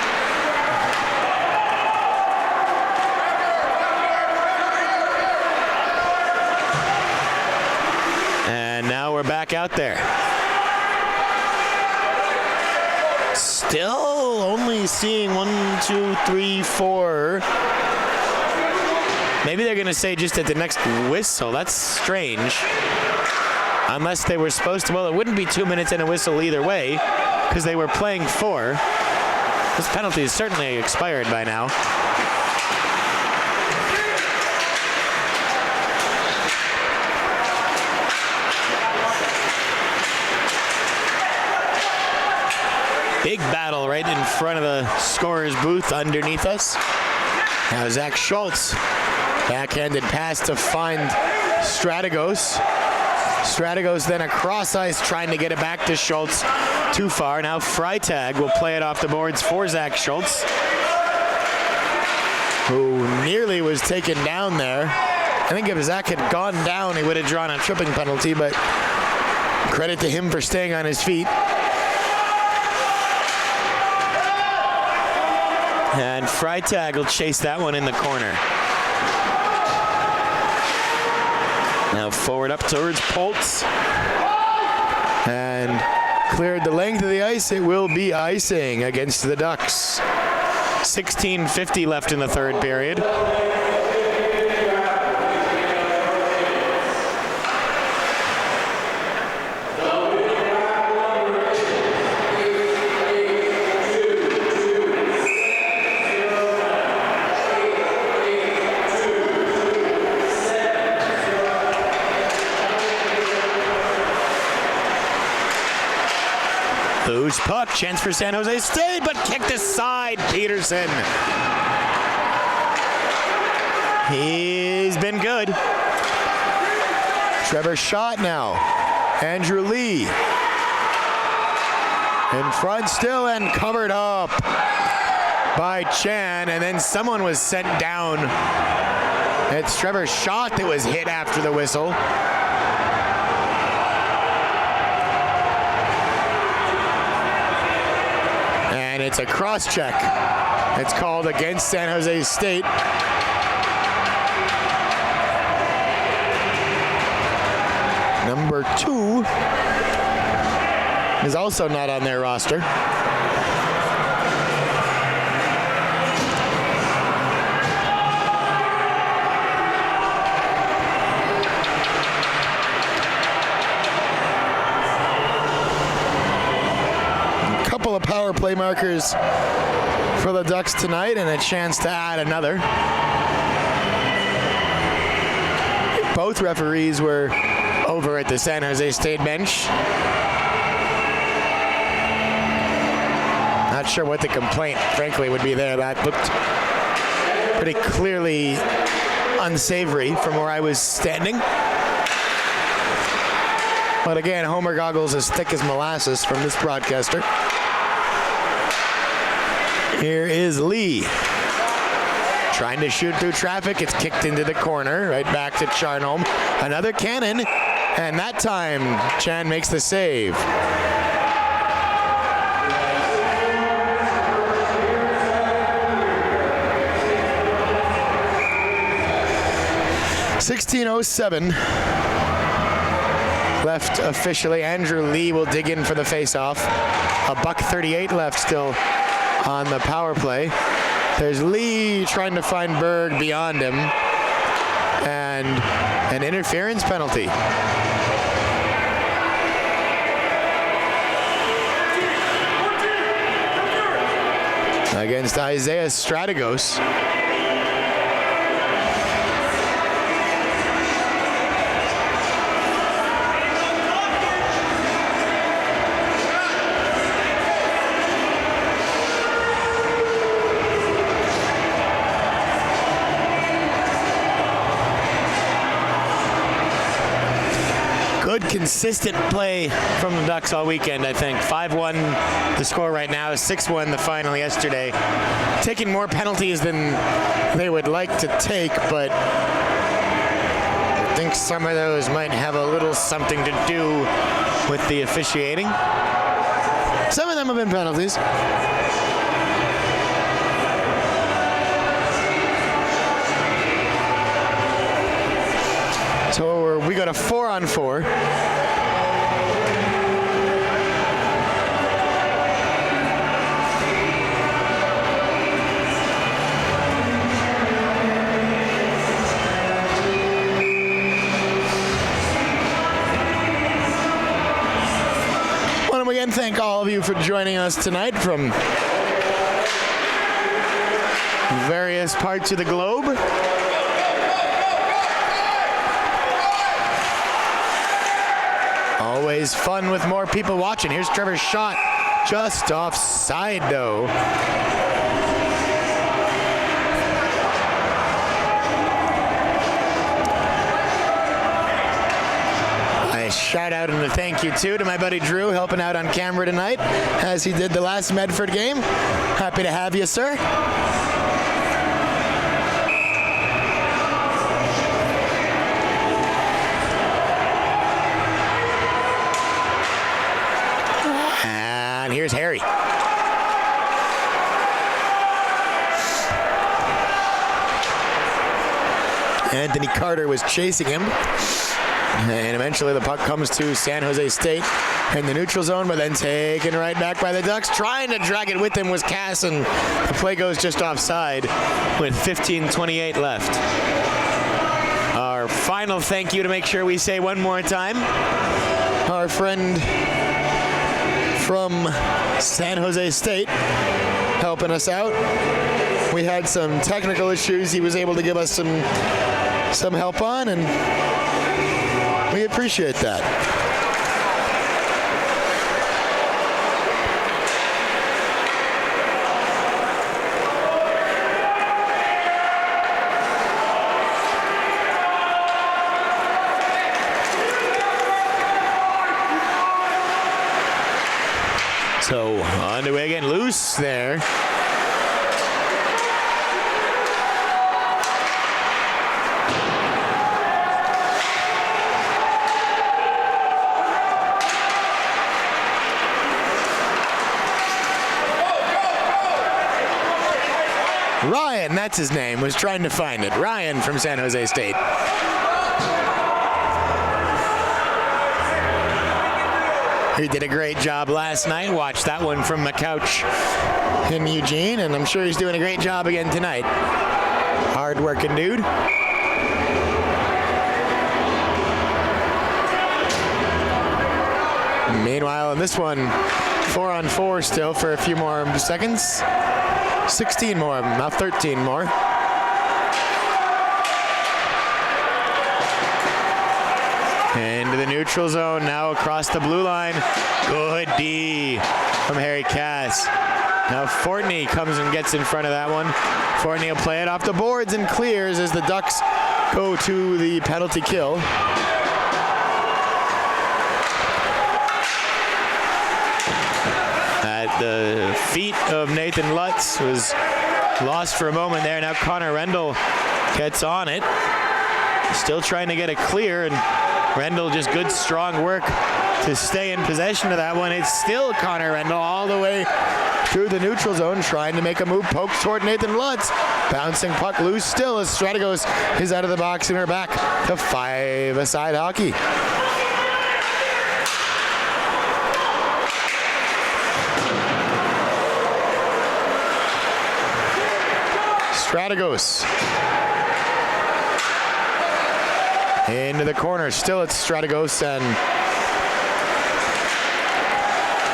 And now we're back out there. Still only seeing 1, 2, 3, 4. Maybe they're going to say just at the next whistle. That's strange. Unless they were supposed to. Well, it wouldn't be 2 minutes and a whistle either way because they were playing 4. This penalty is certainly expired by now. Big battle right in front of the scorer's booth underneath us. Now Zach Schultz, backhanded pass to find Strategos. Strategos then across ice trying to get it back to Schultz. Too far. Now Freitag will play it off the boards for Zach Schultz, who nearly was taken down there. I think if Zach had gone down, he would have drawn a tripping penalty, but credit to him for staying on his feet. And Freitag will chase that one in the corner. Now forward up towards Poltz. And cleared the length of the ice. It will be icing against the Ducks. 16:50 left in the third period. Loose puck, chance for San Jose State, but kicked aside. Peterson. He's been good. Trevor shot now. Andrew Lee. In front still and covered up by Chan, and then someone was sent down. It's Trevor's shot that was hit after the whistle. And it's a cross-check. It's called against San Jose State. Number 2 is also not on their roster. Of power play markers for the Ducks tonight and a chance to add another. Both referees were over at the San Jose State bench. Not sure what the complaint, frankly, would be there. That looked pretty clearly unsavory from where I was standing. But again, Homer goggles as thick as molasses from this broadcaster. Here is Lee. Trying to shoot through traffic. It's kicked into the corner. Right back to Charnholm. Another cannon. And that time, Chan makes the save. .16:07 left officially. Andrew Lee will dig in for the faceoff. $1:38 left still on the power play. There's Lee trying to find Berg beyond him. And an interference penalty. Against Isaiah Strategos. consistent play from the Ducks all weekend, I think. 5-1 the score right now, 6-1 the final yesterday. Taking more penalties than they would like to take, but I think some of those might have a little something to do with the officiating. Some of them have been penalties. So we got a 4-on-4. Again, thank all of you for joining us tonight from various parts of the globe. Always fun with more people watching. Here's Trevor's shot, just offside though. Shout out and a thank you too to my buddy Drew helping out on camera tonight as he did the last Medford game. Happy to have you, sir. And here's Harry. Anthony Carter was chasing him. And eventually the puck comes to San Jose State in the neutral zone, but then taken right back by the Ducks. Trying to drag it with him was Cass, and the play goes just offside with 15:28 left. Our final thank you to make sure we say one more time. Our friend from San Jose State helping us out. We had some technical issues he was able to give us some help on, and we appreciate that. So on the way again, loose there. Ryan, that's his name, was trying to find it. Ryan from San Jose State. He did a great job last night. Watched that one from my couch in Eugene, and I'm sure he's doing a great job again tonight. Hard-working dude. Meanwhile, in this one, 4-on-4 still for a few more seconds. 16 more, not 13 more. Into the neutral zone, now across the blue line. Good D from Harry Cass. Now Courtney comes and gets in front of that one. Courtney will play it off the boards and clears as the Ducks go to the penalty kill. At the feet of Nathan Lutz was lost for a moment there. Now Connor Rendell gets on it. Still trying to get it clear, and Rendell just good strong work to stay in possession of that one. It's still Connor Rendell all the way through the neutral zone trying to make a move, pokes toward Nathan Lutz. Bouncing puck loose still as Straddle is out of the box and we're back to 5-a-side hockey. Strategos into the corner. Still it's Strategos, and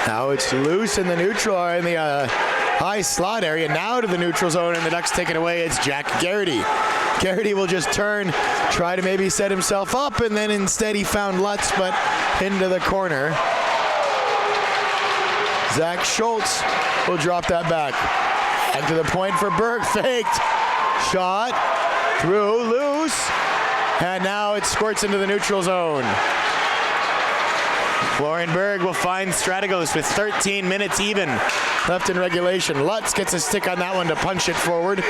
now it's loose in the neutral, in the high slot area. Now to the neutral zone, and the Ducks take it away. It's Jack Garrity. Garrity will just turn, try to maybe set himself up, and then instead he found Lutz, but into the corner. Zach Schultz will drop that back. Back to the point for Berg, faked. Shot, through, loose, and now it squirts into the neutral zone. Berg will find Strategos with 13 minutes even left in regulation. Lutz gets a stick on that one to punch it forward.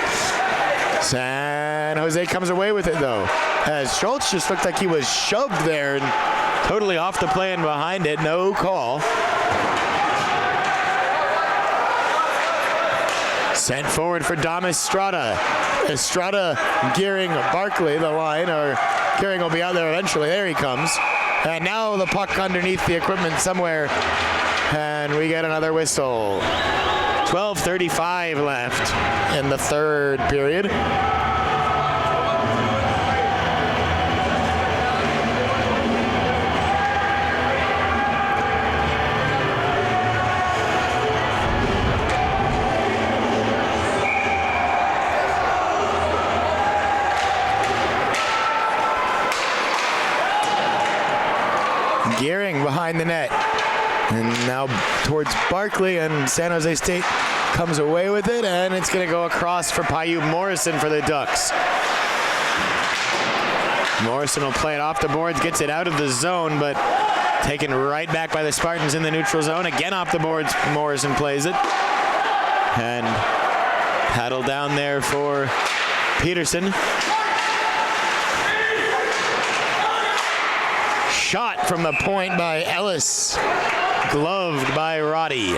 San Jose comes away with it though, as Schultz just looked like he was shoved there and totally off the play and behind it. No call. Sent forward for Dom Estrada. Estrada gearing Barkley the line, or Gearing will be out there eventually. There he comes. And now the puck underneath the equipment somewhere. And we get another whistle. 12:35 left in the third period. Gearing behind the net. And now towards Barkley, and San Jose State comes away with it, and it's going to go across for Paiute Morrison for the Ducks. Morrison will play it off the boards, gets it out of the zone, but taken right back by the Spartans in the neutral zone. Again off the boards, Morrison plays it. And paddle down there for Peterson. Shot from the point by Ellis, gloved by Roddy.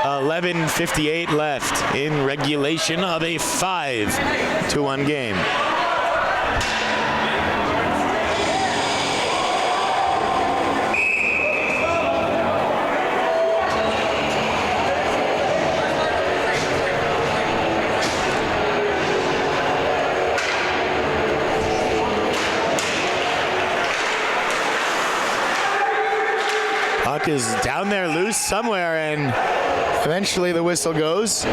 11:58 left in regulation of a 5-1 game. Puck is down there loose somewhere, and eventually the whistle goes.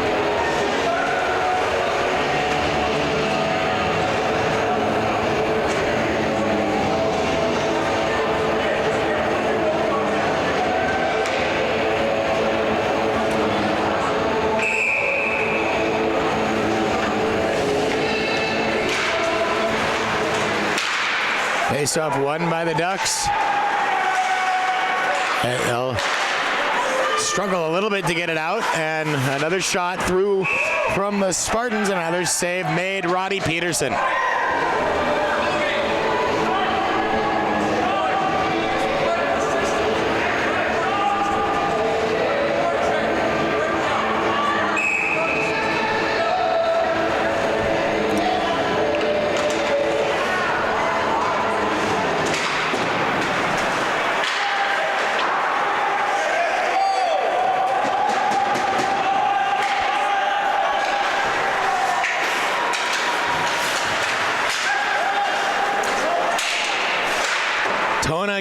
Face-off won by the Ducks. And they'll struggle a little bit to get it out, and another shot through from the Spartans. Another save made, Roddy Peterson.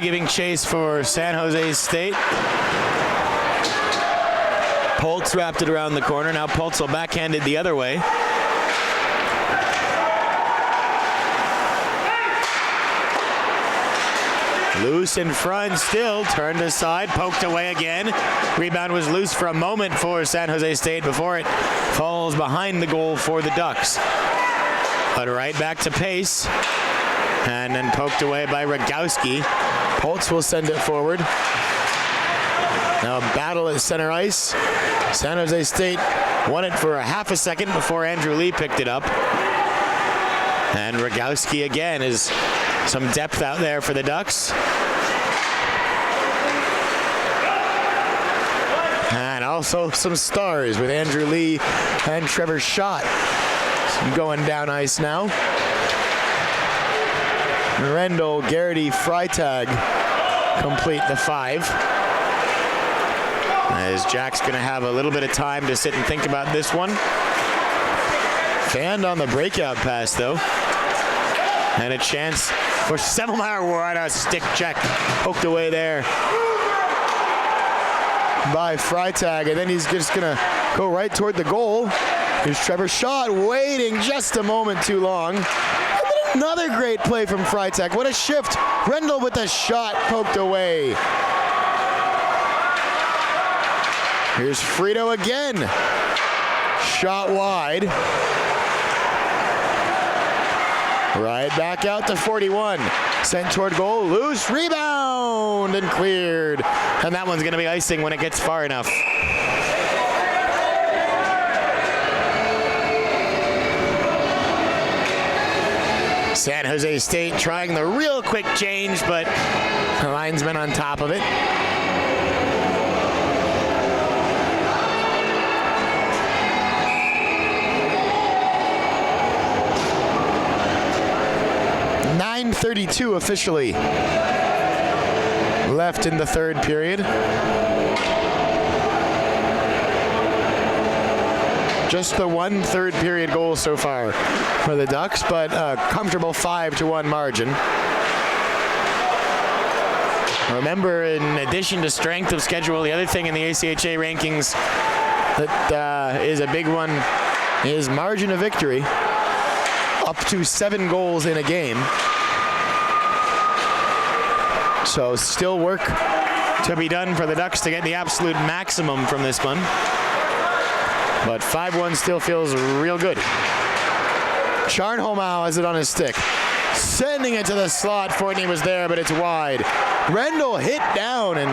Giving chase for San Jose State. Poltz wrapped it around the corner. Now Poltz will backhand it the other way. Loose in front still, turned aside, poked away again. Rebound was loose for a moment for San Jose State before it falls behind the goal for the Ducks. But right back to pace. And then poked away by Rogowski. Poltz will send it forward. Now battle at center ice. San Jose State won it for a half a second before Andrew Lee picked it up. And Rogowski again is some depth out there for the Ducks. And also some stars with Andrew Lee and Trevor Schott going down ice now. Rendell, Garrity, Freitag complete the 5. As Jack's going to have a little bit of time to sit and think about this one. Fanned on the breakout pass, though. And a chance for Cemil on a stick check. Poked away there by Freitag. And then he's just going to go right toward the goal. Here's Trevor Schott waiting just a moment too long. Another great play from Freitag. What a shift. Rendell with the shot poked away. Here's Frito again. Shot wide. Right back out to 41. Sent toward goal. Loose. Rebound. around and cleared. And that one's going to be icing when it gets far enough. San Jose State trying the real quick change, but the linesman on top of it. .9:32 officially left in the third period. Just the one third period goal so far for the Ducks, but a comfortable 5-1 margin. Remember, in addition to strength of schedule, the other thing in the ACHA rankings that is a big one is margin of victory, up to 7 goals in a game. So still work to be done for the Ducks to get the absolute maximum from this one. But 5-1 still feels real good. Sharn has it on his stick. Sending it to the slot. Courtney was there, but it's wide. Rendell hit down, and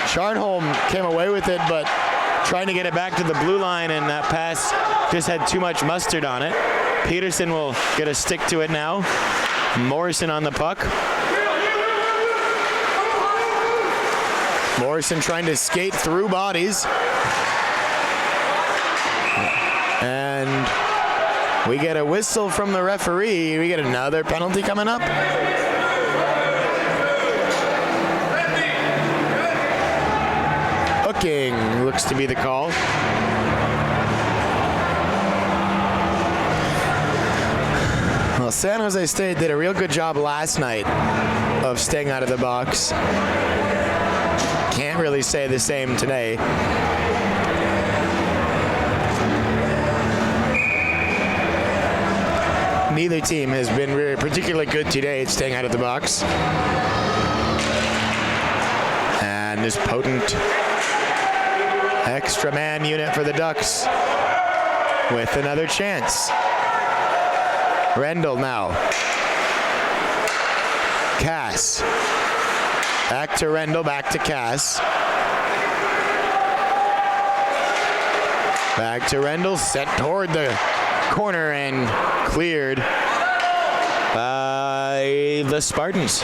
Sharn came away with it, but trying to get it back to the blue line, and that pass just had too much mustard on it. Peterson will get a stick to it now. Morrison on the puck. Morrison trying to skate through bodies. And we get a whistle from the referee. We get another penalty coming up. Hooking looks to be the call. Well, San Jose State did a real good job last night of staying out of the box. Can't really say the same today. Neither team has been really particularly good today at staying out of the box. And this potent extra man unit for the Ducks with another chance. Rendell now. Cass. Back to Rendell, back to Cass. Back to Rendell, set toward the corner and cleared by the Spartans.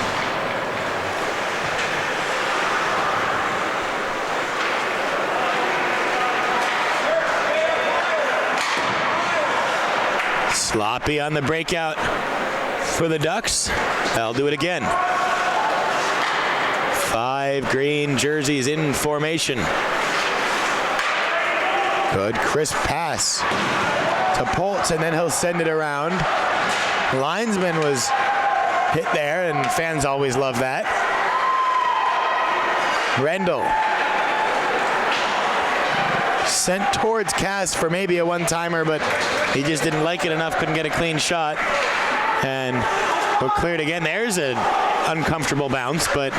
Sloppy on the breakout for the Ducks. They'll do it again. 5 green jerseys in formation. Good crisp pass to Poltz, and then he'll send it around. Linesman was hit there, and fans always love that. Rendell sent towards Cass for maybe a one-timer, but he just didn't like it enough, couldn't get a clean shot, and we'll clear it again. There's an uncomfortable bounce, but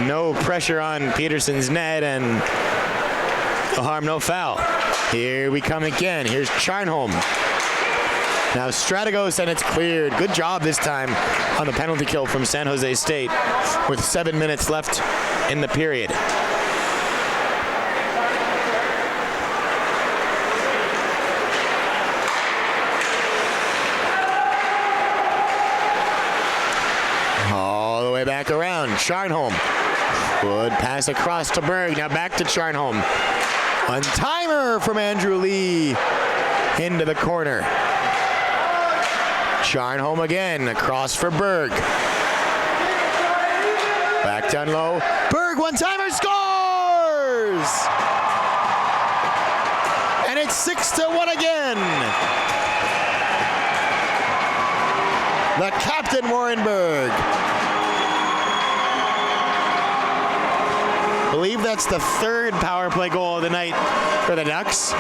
no pressure on Peterson's net, and no harm, no foul. Here we come again. Here's Sharn. Now Strategos, and it's cleared. Good job this time on the penalty kill from San Jose State with 7 minutes left in the period. All the way back around. Sharn. Good pass across to Berg. Now back to Sharn. One-timer from Andrew Lee into the corner. Sharn again, across for Berg. Back down low. Berg, one-timer, scores! And it's 6-1 again. The captain, Warren Berg. I believe that's the 3rd power play goal of the night for the Ducks.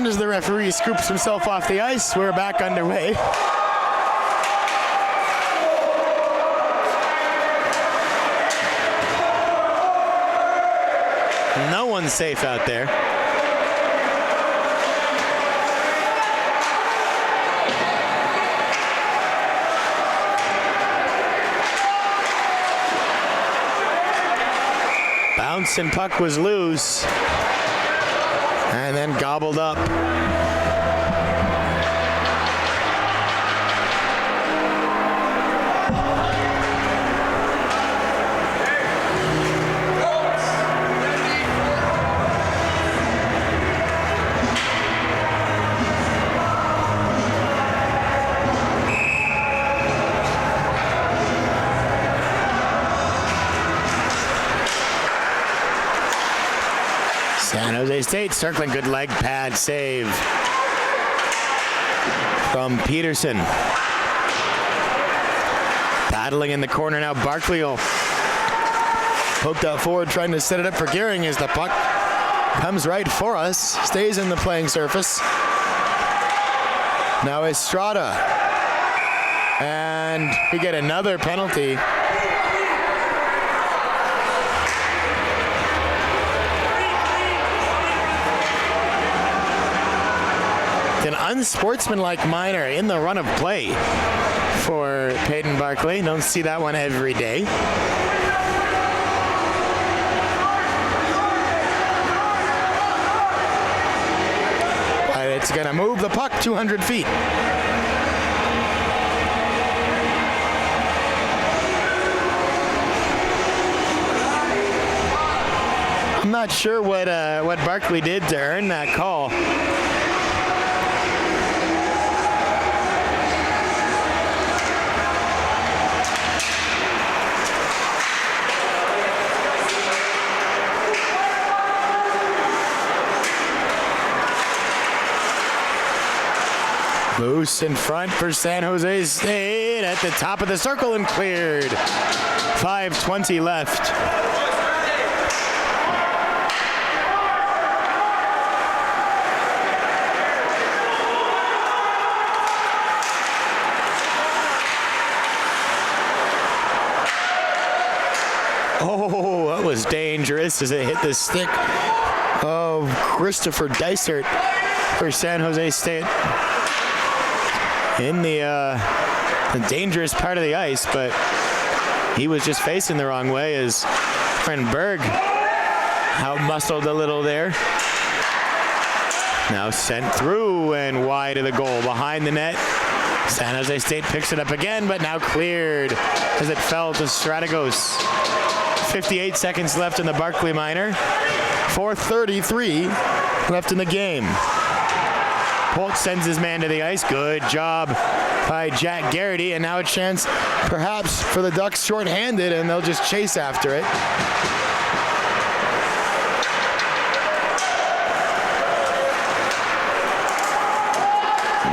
And as the referee scoops himself off the ice, we're back underway. No one's safe out there. Bouncing puck was loose and then gobbled up. San Jose State circling, good leg pad save from Peterson. Battling in the corner now, Barkley will poked out forward, trying to set it up for Gearing as the puck comes right for us, stays in the playing surface. Now Estrada, and we get another penalty. An unsportsmanlike minor in the run of play for Peyton Barkley. Don't see that one every day. But it's going to move the puck 200 feet. I'm not sure what Barkley did to earn that call. Moose in front for San Jose State at the top of the circle and cleared. 5:20 left. Oh, that was dangerous as it hit the stick of Christopher Dysert for San Jose State. In the dangerous part of the ice, but he was just facing the wrong way as friend Berg out-muscled a little there. Now sent through and wide of the goal behind the net. San Jose State picks it up again, but now cleared as it fell to Strategos. 58 seconds left in the Barkley minor. 4:33 left in the game. Holt sends his man to the ice. Good job by Jack Garrity, and now a chance perhaps for the Ducks shorthanded, and they'll just chase after it.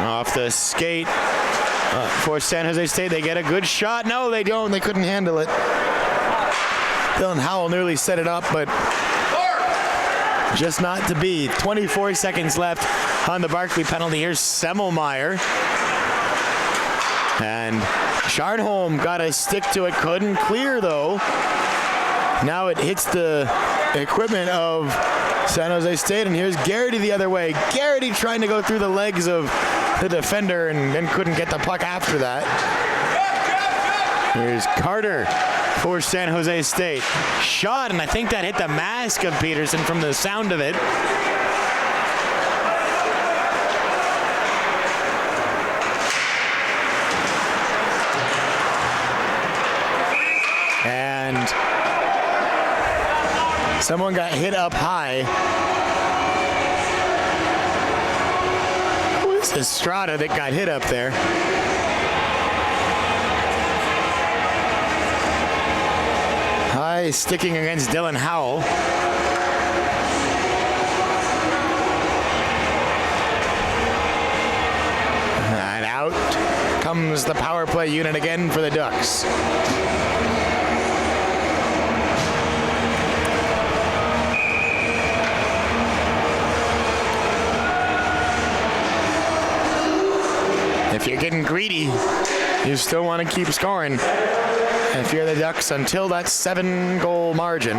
Off the skate for San Jose State. They get a good shot. No, they don't. They couldn't handle it. Dylan Howell nearly set it up, but just not to be. 24 seconds left on the Barkley penalty. Here's Semmelmeyer. And Sharnholm got a stick to it. Couldn't clear, though. Now it hits the equipment of San Jose State, and here's Garrity the other way. Garrity trying to go through the legs of the defender and couldn't get the puck after that. Here's Carter for San Jose State. Shot, and I think that hit the mask of Peterson from the sound of it. And someone got hit up high. Who is Estrada that got hit up there? High sticking against Dylan Howell. And out comes the power play unit again for the Ducks. you're getting greedy. You still want to keep scoring if you're the Ducks until that 7-goal margin.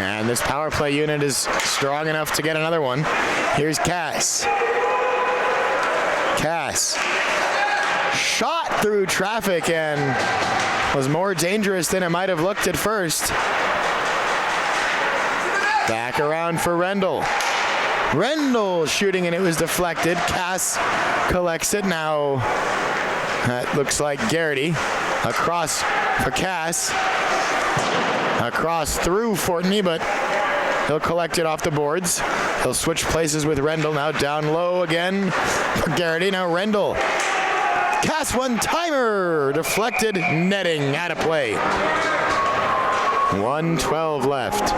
And this power play unit is strong enough to get another one. Here's Cass. Cass shot through traffic and was more dangerous than it might have looked at first. Back around for Rendell. Rendell shooting and it was deflected. Cass collects it now. That looks like Garrity. Across for Cass. Across through Courtney, but he'll collect it off the boards. He'll switch places with Rendell. Now down low again for Garrity. Now Rendell. Cass one-timer. Deflected, netting, out of play. 1:12 left.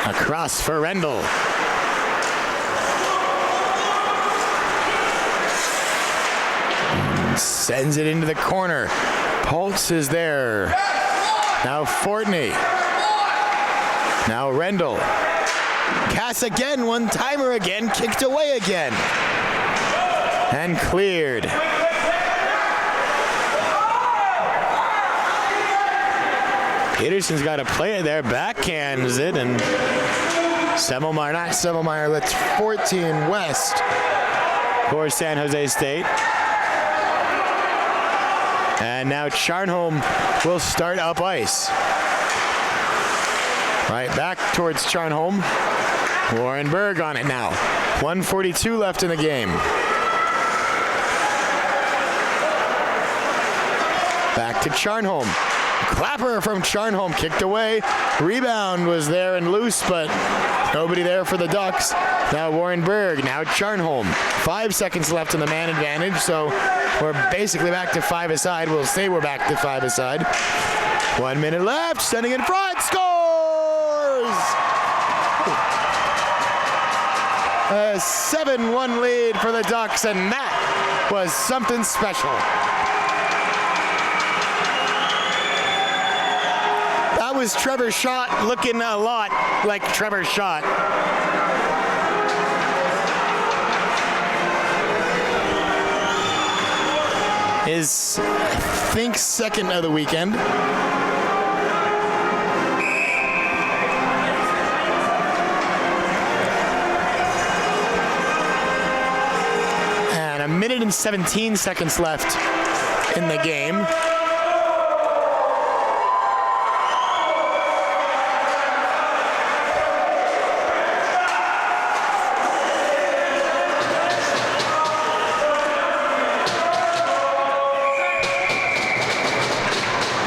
Across for Rendell. Sends it into the corner. Pulse is there. Now Courtney. Now Rendell. Cass again, one-timer again, kicked away again. And cleared. Peterson's got to play it there, backhands it, and Elmire lets 14 west for San Jose State. And now Charnholm will start up ice. Right back towards Charnholm. Warren Berg on it now. 1:42 left in the game. Back to Charnholm. Clapper from Charnholm kicked away. Rebound was there and loose, but nobody there for the Ducks. Now Warren Berg, now Charnholm. 5 seconds left in the man advantage, so we're basically back to 5-a-side. We'll say we're back to 5-a-side. 1 minute left, sending in front, scores! A 7-1 lead for the Ducks, and that was something special. That was Trevor's shot, looking a lot like Trevor's shot. His, I think, second of the weekend. And 1 minute and 17 seconds left in the game.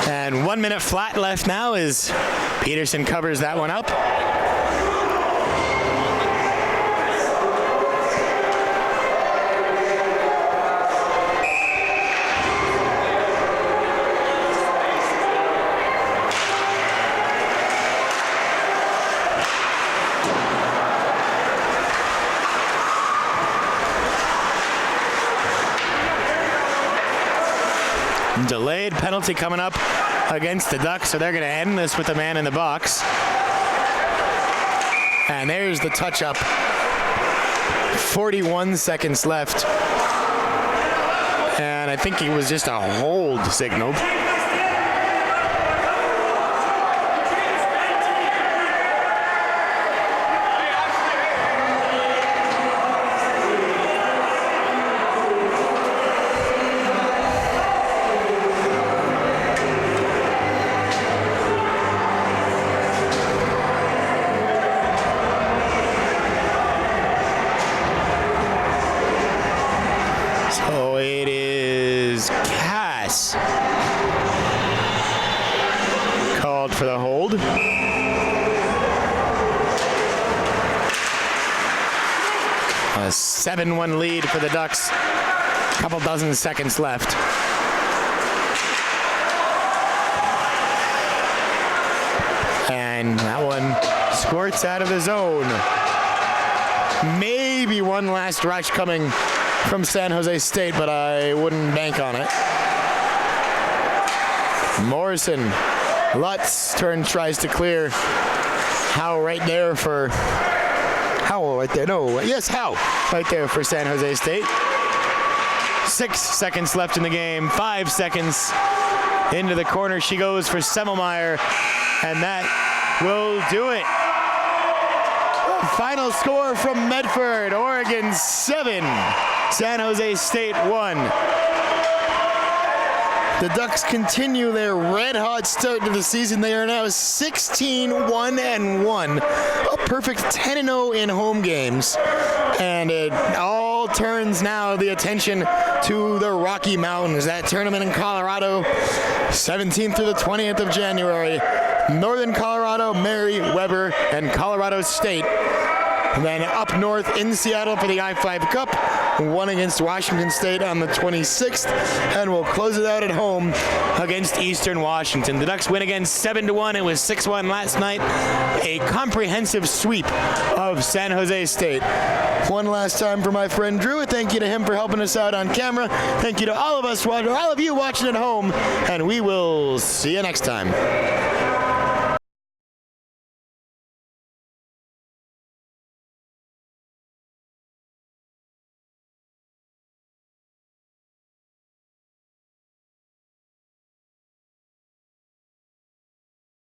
And 1 minute flat left now as Peterson covers that one up. Delayed penalty coming up against the Ducks, so they're going to end this with a man in the box. And there's the touch-up. 41 seconds left. And I think it was just a hold signaled. So it is Cass called for the hold. A 7-1 lead for the Ducks. A couple dozen seconds left. line. That one squirts out of the zone. Maybe one last rush coming from San Jose State, but I wouldn't bank on it. Morrison, Lutz tries to clear. Howe right there for Howell right there. No, yes, Howe right there for San Jose State. 6 seconds left in the game. 5 seconds into the corner. She goes for Semmelmeyer, and that will do it. Final score from Medford, Oregon 7, San Jose State 1. The Ducks continue their red-hot start to the season. They are now 16-1-1, a perfect 10-0 in home games. And it all turns now the attention to the Rocky Mountains. That tournament in Colorado, 17th through the 20th of January. Northern Colorado, Mary, Weber, and Colorado State. And then up north in Seattle for the I-5 Cup, one against Washington State on the 26th, and we'll close it out at home against Eastern Washington. The Ducks win again 7-1. It was 6-1 last night. A comprehensive sweep of San Jose State. One last time for my friend Drew. Thank you to him for helping us out on camera. Thank you to all of you watching at home, and we will see you next time.